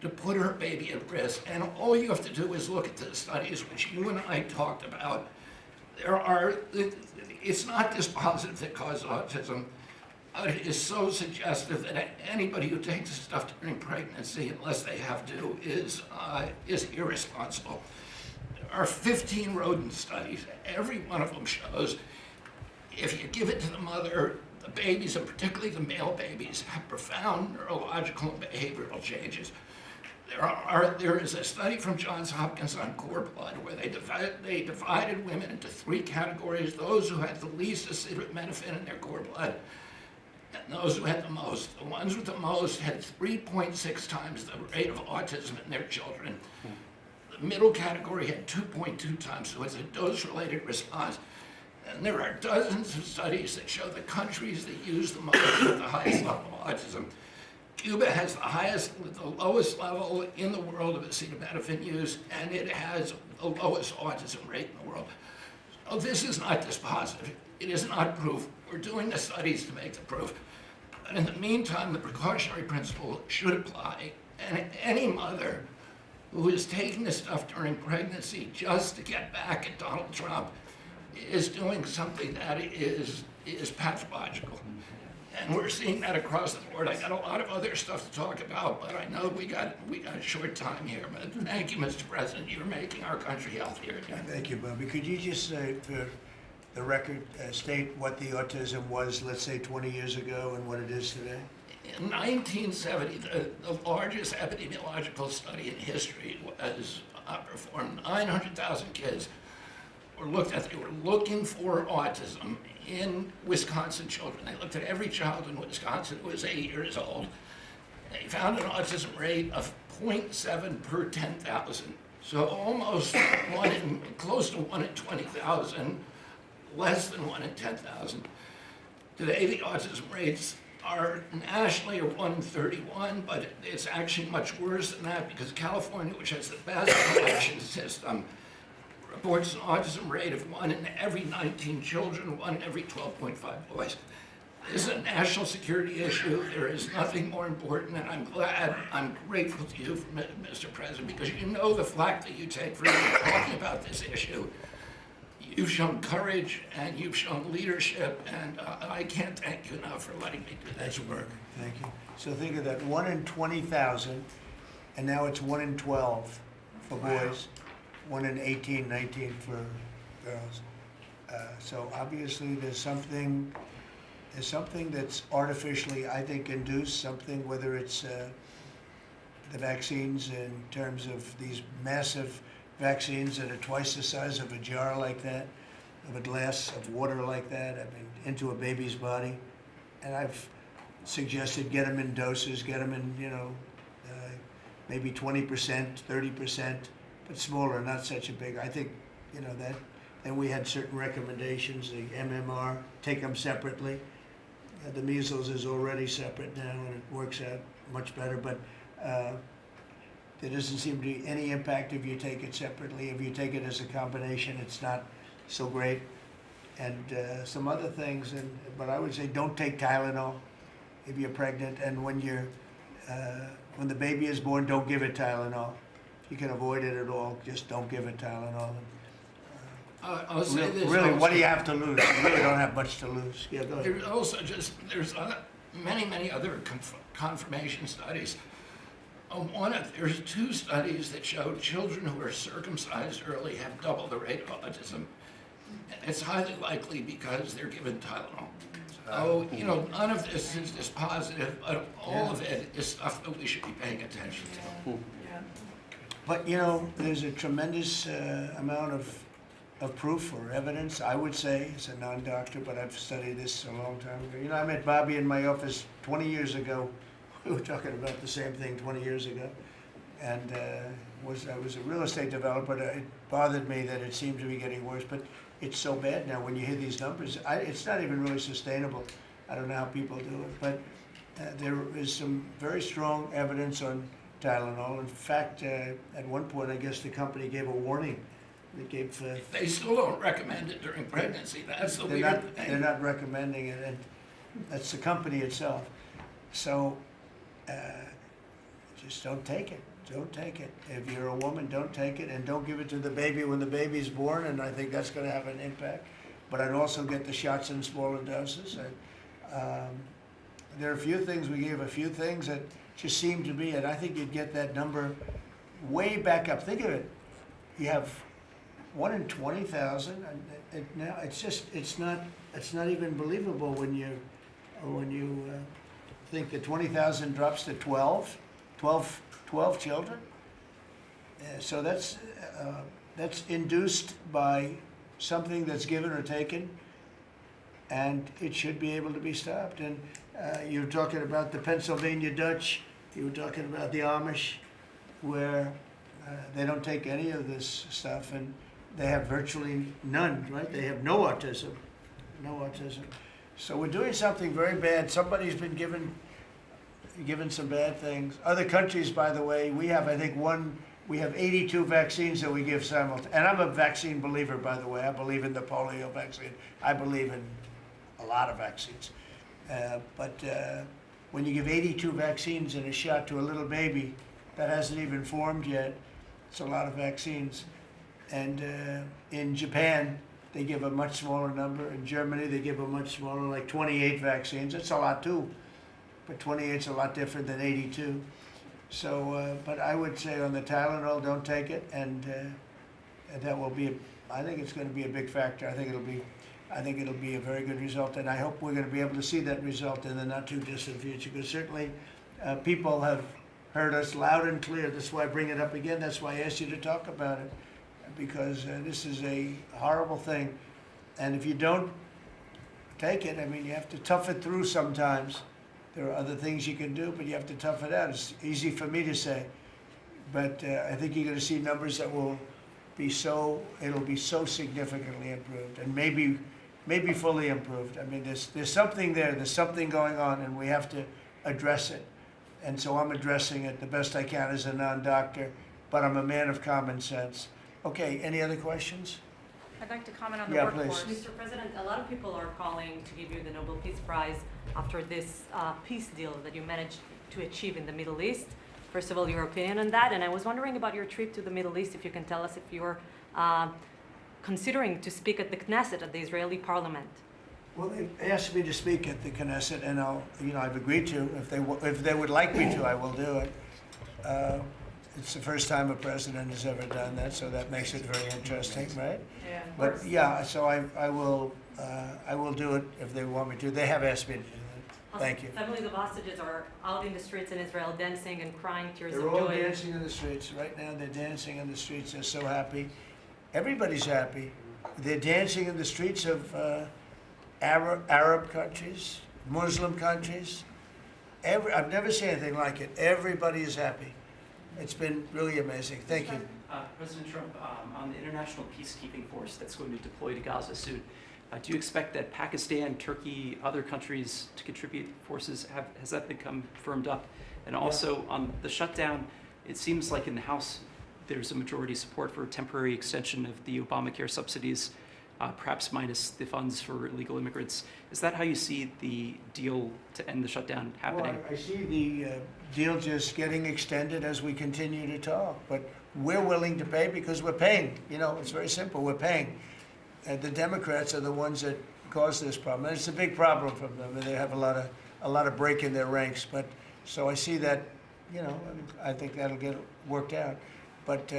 to put her baby at risk. And all you have to do is look at the studies which you and I talked about. It's not dispositive that causes autism. It is so suggestive that anybody who takes this stuff during pregnancy, unless they have to, is irresponsible. There are 15 rodent studies. Every one of them shows if you give it to the mother, the babies, and particularly the male babies, have profound neurological and behavioral changes. There is a study from Johns Hopkins on cord blood where they divided women into 3 categories: those who had the least acetaminophen in their cord blood, and those who had the most. The ones with the most had 3.6 times the rate of autism in their children. The middle category had 2.2 times, so it's a dose-related response. And there are dozens of studies that show the countries that use the most have the highest level of autism. Cuba has the lowest level in the world of acetaminophen use, and it has the lowest autism rate in the world. So this is not dispositive. It is not proof. We're doing the studies to make the proof. But in the meantime, the precautionary principle should apply. And any mother who is taking this stuff during pregnancy just to get back at Donald Trump is doing something that is pathological. And we're seeing that across the board. I got a lot of other stuff to talk about, but I know we got a short time here. But thank you, Mr. President. You're making our country healthier again. Thank you, Bobby. Could you just say, for the record, state what the autism was, let's say, 20 years ago and what it is today? In 1970, the largest epidemiological study in history was performed. 900,000 kids were looked at. They were looking for autism in Wisconsin children. They looked at every child in Wisconsin who was 8 years old. They found an autism rate of 0.7 per 10,000. So almost close to 1 in 20,000, less than 1 in 10,000. Today, the autism rates are nationally 1 in 31, but it's actually much worse than that because California, which has the best collection system, reports an autism rate of 1 in every 19 children, 1 in every 12.5 boys. This is a national security issue. There is nothing more important, and I'm grateful to you, Mr. President, because you know the flack that you take for talking about this issue. You've shown courage and you've shown leadership, and I can't thank you enough for letting me do this work. Thank you. So think of that, 1 in 20,000, and now it's 1 in 12 for boys, 1 in 18, 19 for girls. So obviously there's something that's artificially, I think, induced, something, whether it's the vaccines in terms of these massive vaccines that are twice the size of a jar like that, of a glass of water like that, I mean, into a baby's body. And I've suggested get them in doses, get them in, maybe 20%, 30%, but smaller, not such a big, I think, that. And we had certain recommendations, the MMR, take them separately. The measles is already separate now, and it works out much better, but there doesn't seem to be any impact if you take it separately. If you take it as a combination, it's not so great. And some other things, but I would say don't take Tylenol if you're pregnant, and when the baby is born, don't give it Tylenol. If you can avoid it at all, just don't give it Tylenol. I'll say this. Really, also. what do you have to lose? You really don't have much to lose. Yeah, go ahead. There's also there's many other confirmation studies. There's 2 studies that show children who are circumcised early have double the rate of autism. It's highly likely because they're given Tylenol. So, none of this is dispositive, but all of it is stuff that we should be paying attention to. But, there's a tremendous amount of proof or evidence, I would say, as a non-doctor, but I've studied this a long time ago. I met Bobby in my office 20 years ago. We were talking about the same thing 20 years ago. And I was a real estate developer. It bothered me that it seemed to be getting worse, but it's so bad now when you hear these numbers. It's not even really sustainable. I don't know how people do it, but there is some very strong evidence on Tylenol. In fact, at one point, I guess the company gave a warning. They still don't recommend it during pregnancy. That's the weird thing. They're not recommending it, and that's the company itself. So just don't take it. Don't take it. If you're a woman, don't take it, and don't give it to the baby when the baby's born, and I think that's going to have an impact. But I'd also get the shots in smaller doses. There are a few things, we gave a few things that just seem to be, and I think you'd get that number way back up. Think of it. You have 1 in 20,000, and now it's not even believable when you think that 20,000 drops to 12 children. So that's induced by something that's given or taken, and it should be able to be stopped. And you're talking about the Pennsylvania Dutch, you were talking about the Amish, where they don't take any of this stuff, and they have virtually none, right? They have no autism. So we're doing something very bad. Somebody's been given some bad things. Other countries, by the way, we have 82 vaccines that we give simultaneously. And I'm a vaccine believer, by the way. I believe in the polio vaccine. I believe in a lot of vaccines. But when you give 82 vaccines in a shot to a little baby that hasn't even formed yet, it's a lot of vaccines. And in Japan, they give a much smaller number. In Germany, they give a much smaller, like 28 vaccines. That's a lot too, but 28's a lot different than 82. So, but I would say on the Tylenol, don't take it, and that will be. I think it's going to be a big factor. I think it'll be a very good result, and I hope we're going to be able to see that result in the not too distant future. Because certainly, people have heard us loud and clear. That's why I bring it up again. That's why I asked you to talk about it. Because this is a horrible thing, and if you don't take it, I mean, you have to tough it through sometimes. There are other things you can do, but you have to tough it out. It's easy for me to say, but I think you're going to see numbers that will be it'll be so significantly improved, and maybe fully improved. I mean, there's something there, there's something going on, and we have to address it. And so I'm addressing it the best I can as a non-doctor, but I'm a man of common sense. Okay, any other questions? I'd like to comment on the Yeah, workforce. please. Mr. President, a lot of people are calling to give you the Nobel Peace Prize after this peace deal that you managed to achieve in the Middle East. First of all, your opinion on that, and I was wondering about your trip to the Middle East, if you can tell us if you're considering to speak at the Knesset, at the Israeli parliament? Well, they asked me to speak at the Knesset, and I've agreed to. If they would like me to, I will do it. It's the first time a president has ever done that, so that makes it very interesting, right? Yeah. But yeah, so I will do it if they want me to. They have asked me to do that. Thank you. Families of hostages are out in the streets in Israel dancing and crying tears They're of all joy. dancing in the streets. Right now, they're dancing in the streets. They're so happy. Everybody's happy. They're dancing in the streets of Arab countries, Muslim countries. I've never seen anything like it. Everybody is happy. It's been really amazing. Thank you. President Trump, on the international peacekeeping force that's going to deploy to Gaza soon, do you expect that Pakistan, Turkey, other countries to contribute forces? Has that become firmed up? And also on the shutdown, it seems like in the House there's a majority support for a temporary extension of the Obamacare subsidies, perhaps minus the funds for illegal immigrants. Is that how you see the deal to end the shutdown happening? Well, I see the deal just getting extended as we continue to talk, but we're willing to pay because we're paying. It's very simple. We're paying. And the Democrats are the ones that caused this problem. And it's a big problem for them. And they have a lot of break in their ranks. But so I see that, I think that'll get worked out. But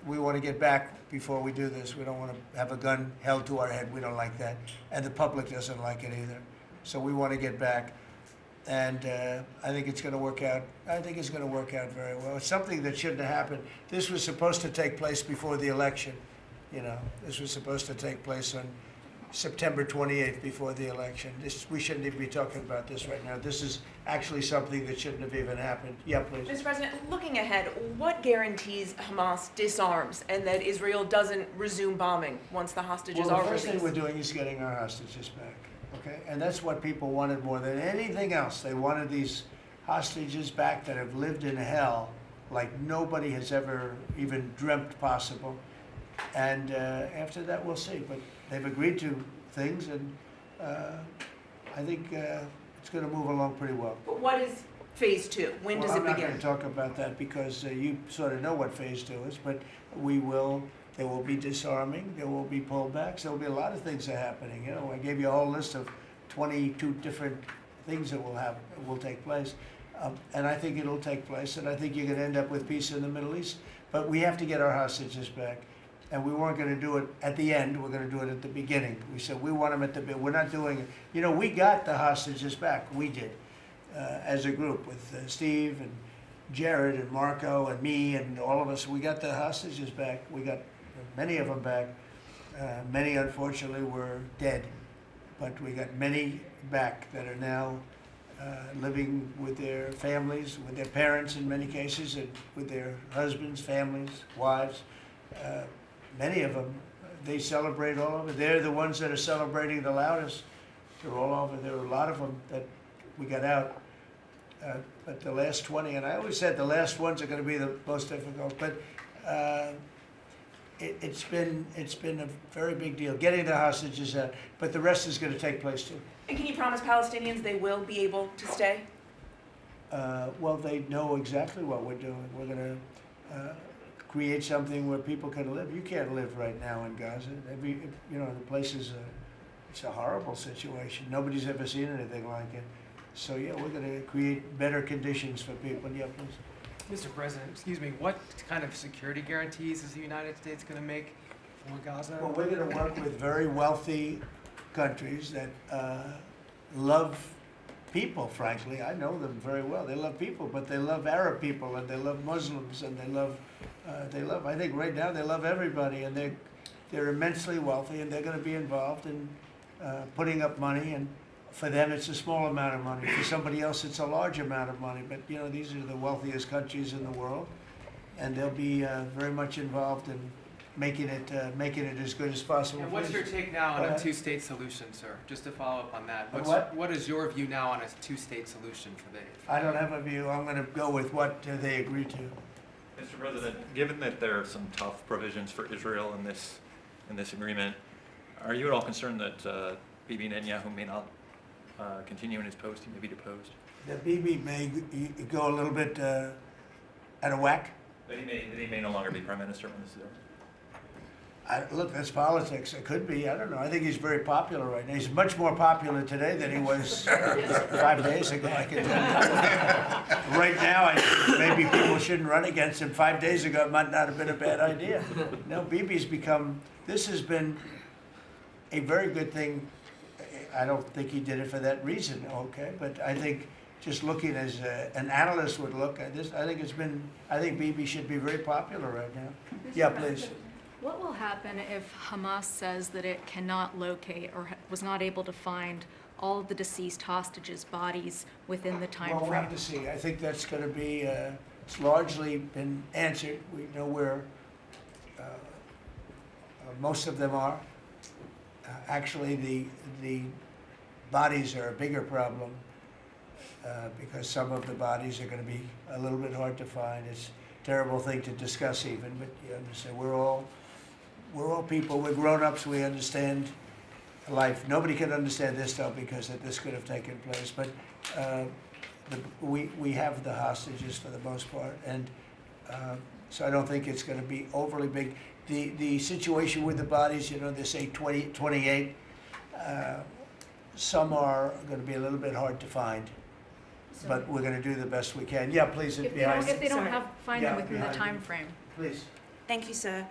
we want to get back before we do this. We don't want to have a gun held to our head. We don't like that. And the public doesn't like it either. So we want to get back. And I think it's going to work out. I think it's going to work out very well. It's something that shouldn't have happened. This was supposed to take place before the election. This was supposed to take place on September 28th before the election. We shouldn't even be talking about this right now. This is actually something that shouldn't have even happened. Yeah, please. Mr. President, looking ahead, what guarantees Hamas disarms and that Israel doesn't resume bombing once the hostages Well, are the first released? thing we're doing is getting our hostages back, okay? And that's what people wanted more than anything else. They wanted these hostages back that have lived in hell like nobody has ever even dreamt possible. And after that, we'll see. But they've agreed to things, and I think it's going to move along pretty well. But what is phase two? When does it I'm not begin? going to talk about that because you sort of know what phase two is, but there will be disarming, there will be pullbacks, there will be a lot of things that are happening. I gave you a whole list of 22 different things that will take place. And I think it'll take place, and I think you're going to end up with peace in the Middle East. But we have to get our hostages back. And we weren't going to do it at the end. We're going to do it at the beginning. We said we want them at the beginning. We're not doing it. We got the hostages back. We did, as a group with Steve and Jared and Marco and me and all of us. We got the hostages back. We got many of them back. Many, unfortunately, were dead. But we got many back that are now living with their families, with their parents in many cases, and with their husbands, families, wives. Many of them, they celebrate all over. They're the ones that are celebrating the loudest. They're all over. There are a lot of them that we got out. But the last 20, and I always said the last ones are going to be the most difficult. But it's been a very big deal getting the hostages out. But the rest is going to take place too. And can you promise Palestinians they will be able to stay? Well, they know exactly what we're doing. We're going to create something where people can live. You can't live right now in Gaza. The place it's a horrible situation. Nobody's ever seen anything like it. So yeah, we're going to create better conditions for people. Yeah, please. Mr. President, excuse me, what kind of security guarantees is the United States going to make for Gaza? Well, we're going to work with very wealthy countries that love people, frankly. I know them very well. They love people, but they love Arab people, and they love Muslims, and they love, I think right now they love everybody, and they're immensely wealthy, and they're going to be involved in putting up money, and for them it's a small amount of money. For somebody else it's a large amount of money, but these are the wealthiest countries in the world, and they'll be very much involved in making it as good as possible. And what's your take now on a two-state solution, sir? Just to follow up on that. What is your view now on a two-state solution for the... I don't have a view. I'm going to go with what they agree to. Mr. President, given that there are some tough provisions for Israel in this agreement, are you at all concerned that Bibi Netanyahu may not continue in his post? He may be deposed. That Bibi may go a little bit out of whack? That he may no longer be prime minister when this is over? Look, that's politics. It could be. I don't know. I think he's very popular right now. He's much more popular today than he was 5 days ago. I can tell you. Right now, maybe people shouldn't run against him. 5 days ago, it might not have been a bad idea. No, Bibi's become. This has been a very good thing. I don't think he did it for that reason. Okay, but I think just looking as an analyst would look at this, I think Bibi should be very popular right now. Yeah, please. What will happen if Hamas says that it cannot locate or was not able to find all of the deceased hostages' bodies within the time Well, we'll frame? have to see. I think that's going to be, it's largely been answered. We know where most of them are. Actually, the bodies are a bigger problem because some of the bodies are going to be a little bit hard to find. It's a terrible thing to discuss even, but you understand, we're all people, we're grown-ups, we understand life. Nobody can understand this though because this could have taken place, but we have the hostages for the most part, and so I don't think it's going to be overly big. The situation with the bodies, they say 28, some are going to be a little bit hard to find, but we're going to do the best we can. Yeah, please. If they don't find them within the time frame. Please. Thank you, sir.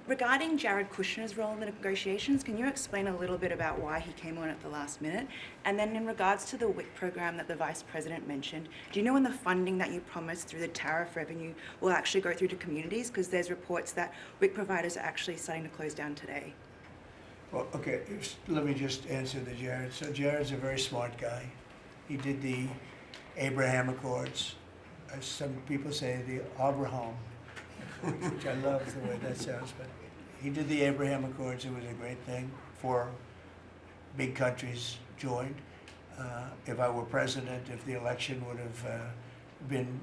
Regarding Jared Kushner's role in the negotiations, can you explain a little bit about why he came on at the last minute? And then in regards to the WIC program that the Vice President mentioned, do you know when the funding that you promised through the tariff revenue will actually go through to communities? Because there's reports that WIC providers are actually starting to close down today. Well, okay, let me just answer the Jared. So Jared's a very smart guy. He did the Abraham Accords. As some people say, the Abraham, which I love the way that sounds, but he did the Abraham Accords. It was a great thing. 4 big countries joined. If I were president, if the election would have been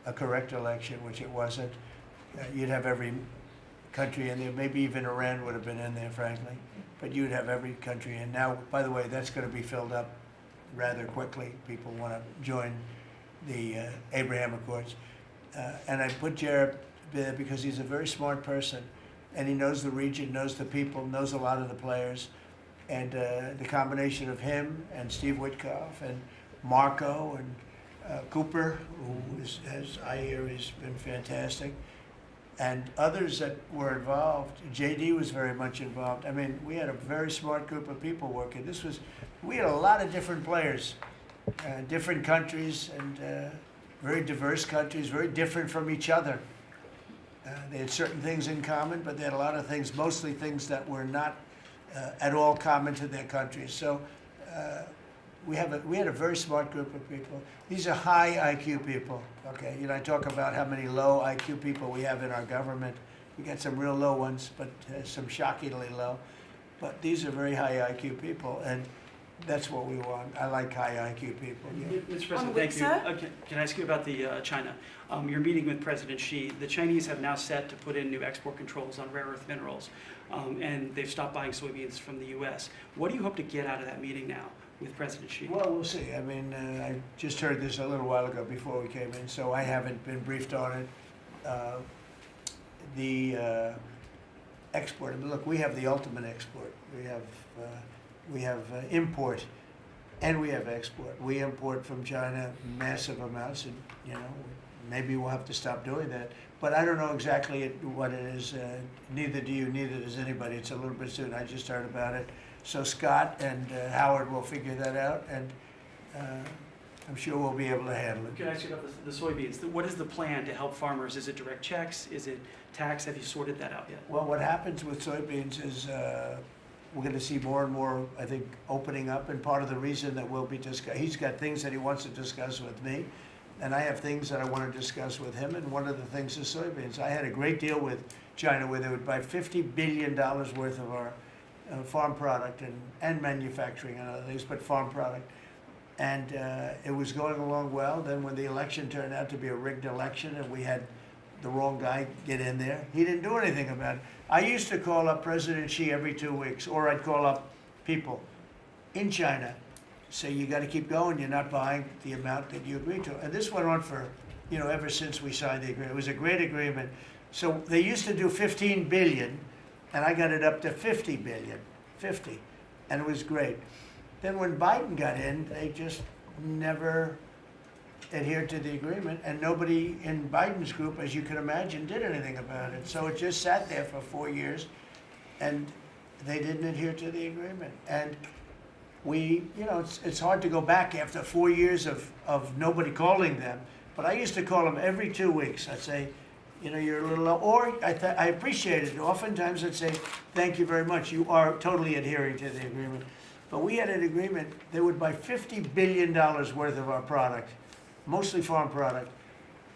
a correct election, which it wasn't, you'd have every country in there. Maybe even Iran would have been in there, frankly. But you'd have every country in. Now, by the way, that's going to be filled up rather quickly. People want to join the Abraham Accords. And I put Jared there because he's a very smart person, and he knows the region, knows the people, knows a lot of the players. And the combination of him and Steve Witkoff and Marco and Cooper, who is, as I hear, has been fantastic, and others that were involved. JD was very much involved. I mean, we had a very smart group of people working. We had a lot of different players, different countries, and very diverse countries, very different from each other. They had certain things in common, but they had a lot of things, mostly things that were not at all common to their countries. So we had a very smart group of people. These are high IQ people. Okay, I talk about how many low IQ people we have in our government. We got some real low ones, but some shockingly low. But these are very high IQ people, and that's what we want. I like high IQ people. Yeah. Mr. President, thank you. Can I ask you about the China? You're meeting with President Xi. The Chinese have now set to put in new export controls on rare earth minerals, and they've stopped buying soybeans from the U.S. What do you hope to get out of that meeting now with President Xi? Well, we'll see. I mean, I just heard this a little while ago before we came in, so I haven't been briefed on it. The export. I mean, look, we have the ultimate export. We have import, and we have export. We import from China massive amounts, and maybe we'll have to stop doing that. But I don't know exactly what it is. Neither do you. Neither does anybody. It's a little bit soon. I just heard about it. So Scott and Howard will figure that out, and I'm sure we'll be able to handle it. Can I ask you about the soybeans? What is the plan to help farmers? Is it direct checks? Is it tax? Have you sorted that out yet? Well, what happens with soybeans is we're going to see more and more, I think, opening up, and part of the reason that we'll be discussing, he's got things that he wants to discuss with me, and I have things that I want to discuss with him, and one of the things is soybeans. I had a great deal with China where they would buy $50 billion worth of our farm product and manufacturing and other things, but farm product. And it was going along well. Then when the election turned out to be a rigged election and we had the wrong guy get in there, he didn't do anything about it. I used to call up President Xi every 2 weeks, or I'd call up people in China, say, you got to keep going, you're not buying the amount that you agreed to. And this went on for, ever since we signed the agreement. It was a great agreement. So they used to do 15 billion. and I got it up to 50 billion, 50, and it was great. Then when Biden got in, they just never adhered to the agreement, and nobody in Biden's group, as you can imagine, did anything about it. So it just sat there for 4 years, and they didn't adhere to the agreement. And we, you know, it's hard to go back after 4 years of nobody calling them, but I used to call them every 2 weeks. I'd say, you know, you're a little low, or I appreciate it. Oftentimes I'd say, thank you very much, you are totally adhering to the agreement. But we had an agreement, they would buy $50 billion worth of our product, mostly farm product.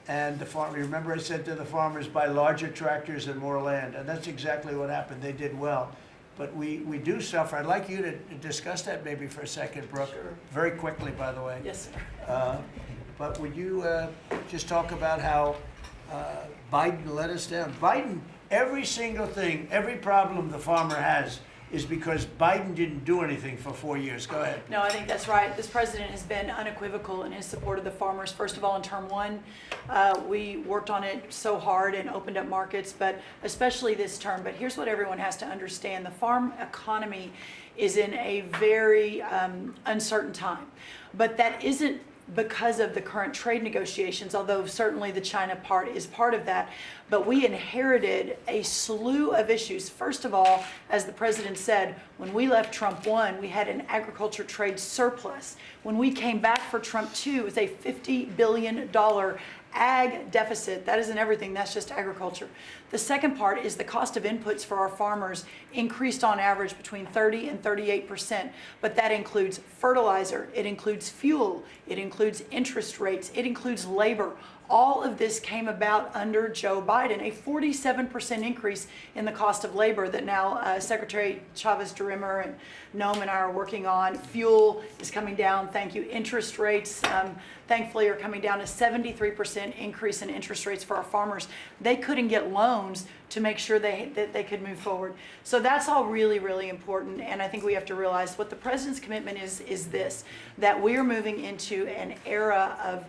And the farm, remember I said to the farmers, buy larger tractors and more land, and that's exactly what happened. They did well. But we do suffer. I'd like you to discuss that maybe for a second, Brooke. Sure. Very quickly, by the way. Yes, sir. But would you just talk about how Biden let us down? Biden, every single thing, every problem the farmer has is because Biden didn't do anything for 4 years. Go ahead. No, I think that's right. This president has been unequivocal in his support of the farmers. First of all, in term one, we worked on it so hard and opened up markets, but especially this term. But here's what everyone has to understand. The farm economy is in a very uncertain time. But that isn't because of the current trade negotiations, although certainly the China part is part of that. But we inherited a slew of issues. First of all, as the president said, when we left Trump 1, we had an agriculture trade surplus. When we came back for Trump 2, it was a $50 billion ag deficit. That isn't everything, that's just agriculture. The second part is the cost of inputs for our farmers increased on average between 30 and 38%, but that includes fertilizer, it includes fuel, it includes interest rates, it includes labor. All of this came about under Joe Biden, a 47% increase in the cost of labor that now Secretary Chavez-DeRimmer and Noam and I are working on. Fuel is coming down, thank you. Interest rates, thankfully, are coming down. A 73% increase in interest rates for our farmers. They couldn't get loans to make sure that they could move forward. So that's all really, really important. And I think we have to realize what the president's commitment is this, that we are moving into an era of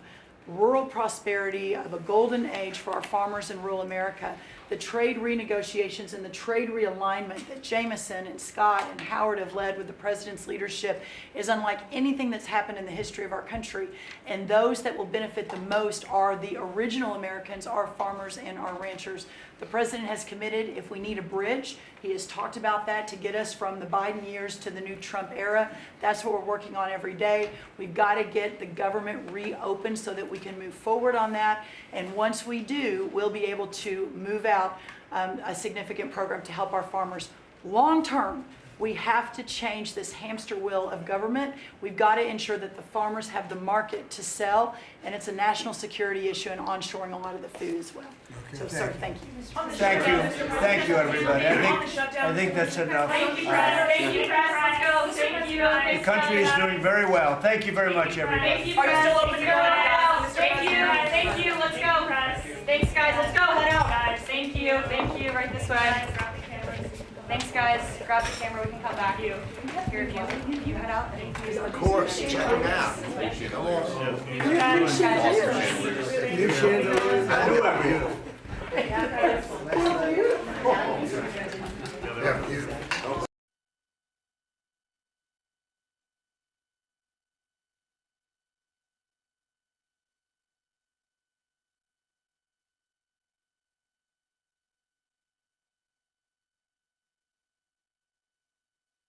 rural prosperity, of a golden age for our farmers in rural America. The trade renegotiations and the trade realignment that Jameson and Scott and Howard have led with the president's leadership is unlike anything that's happened in the history of our country. And those that will benefit the most are the original Americans, our farmers and our ranchers. The president has committed, if we need a bridge, he has talked about that to get us from the Biden years to the new Trump era. That's what we're working on every day. We've got to get the government reopened so that we can move forward on that. And once we do, we'll be able to move out a significant program to help our farmers. Long term, we have to change this hamster wheel of government. We've got to ensure that the farmers have the market to sell, and it's a national security issue and onshoring a lot of the food as well. Okay, So, sir, thank you. Thank you, everybody. I think that's enough. Thank you, press. Thank you, press. Let's go. Thank you. The country is doing very well. Thank you very much, everybody. Thank you, press. Thank you. Thank you. Let's go, press. Thanks, guys. Let's go. Head out, guys. Thank you. Thank you. Right this way. Thanks, guys. Grab the camera. We can come back. Here, you head out. Of course, check it out. Come on. You chandeliers. I knew I would.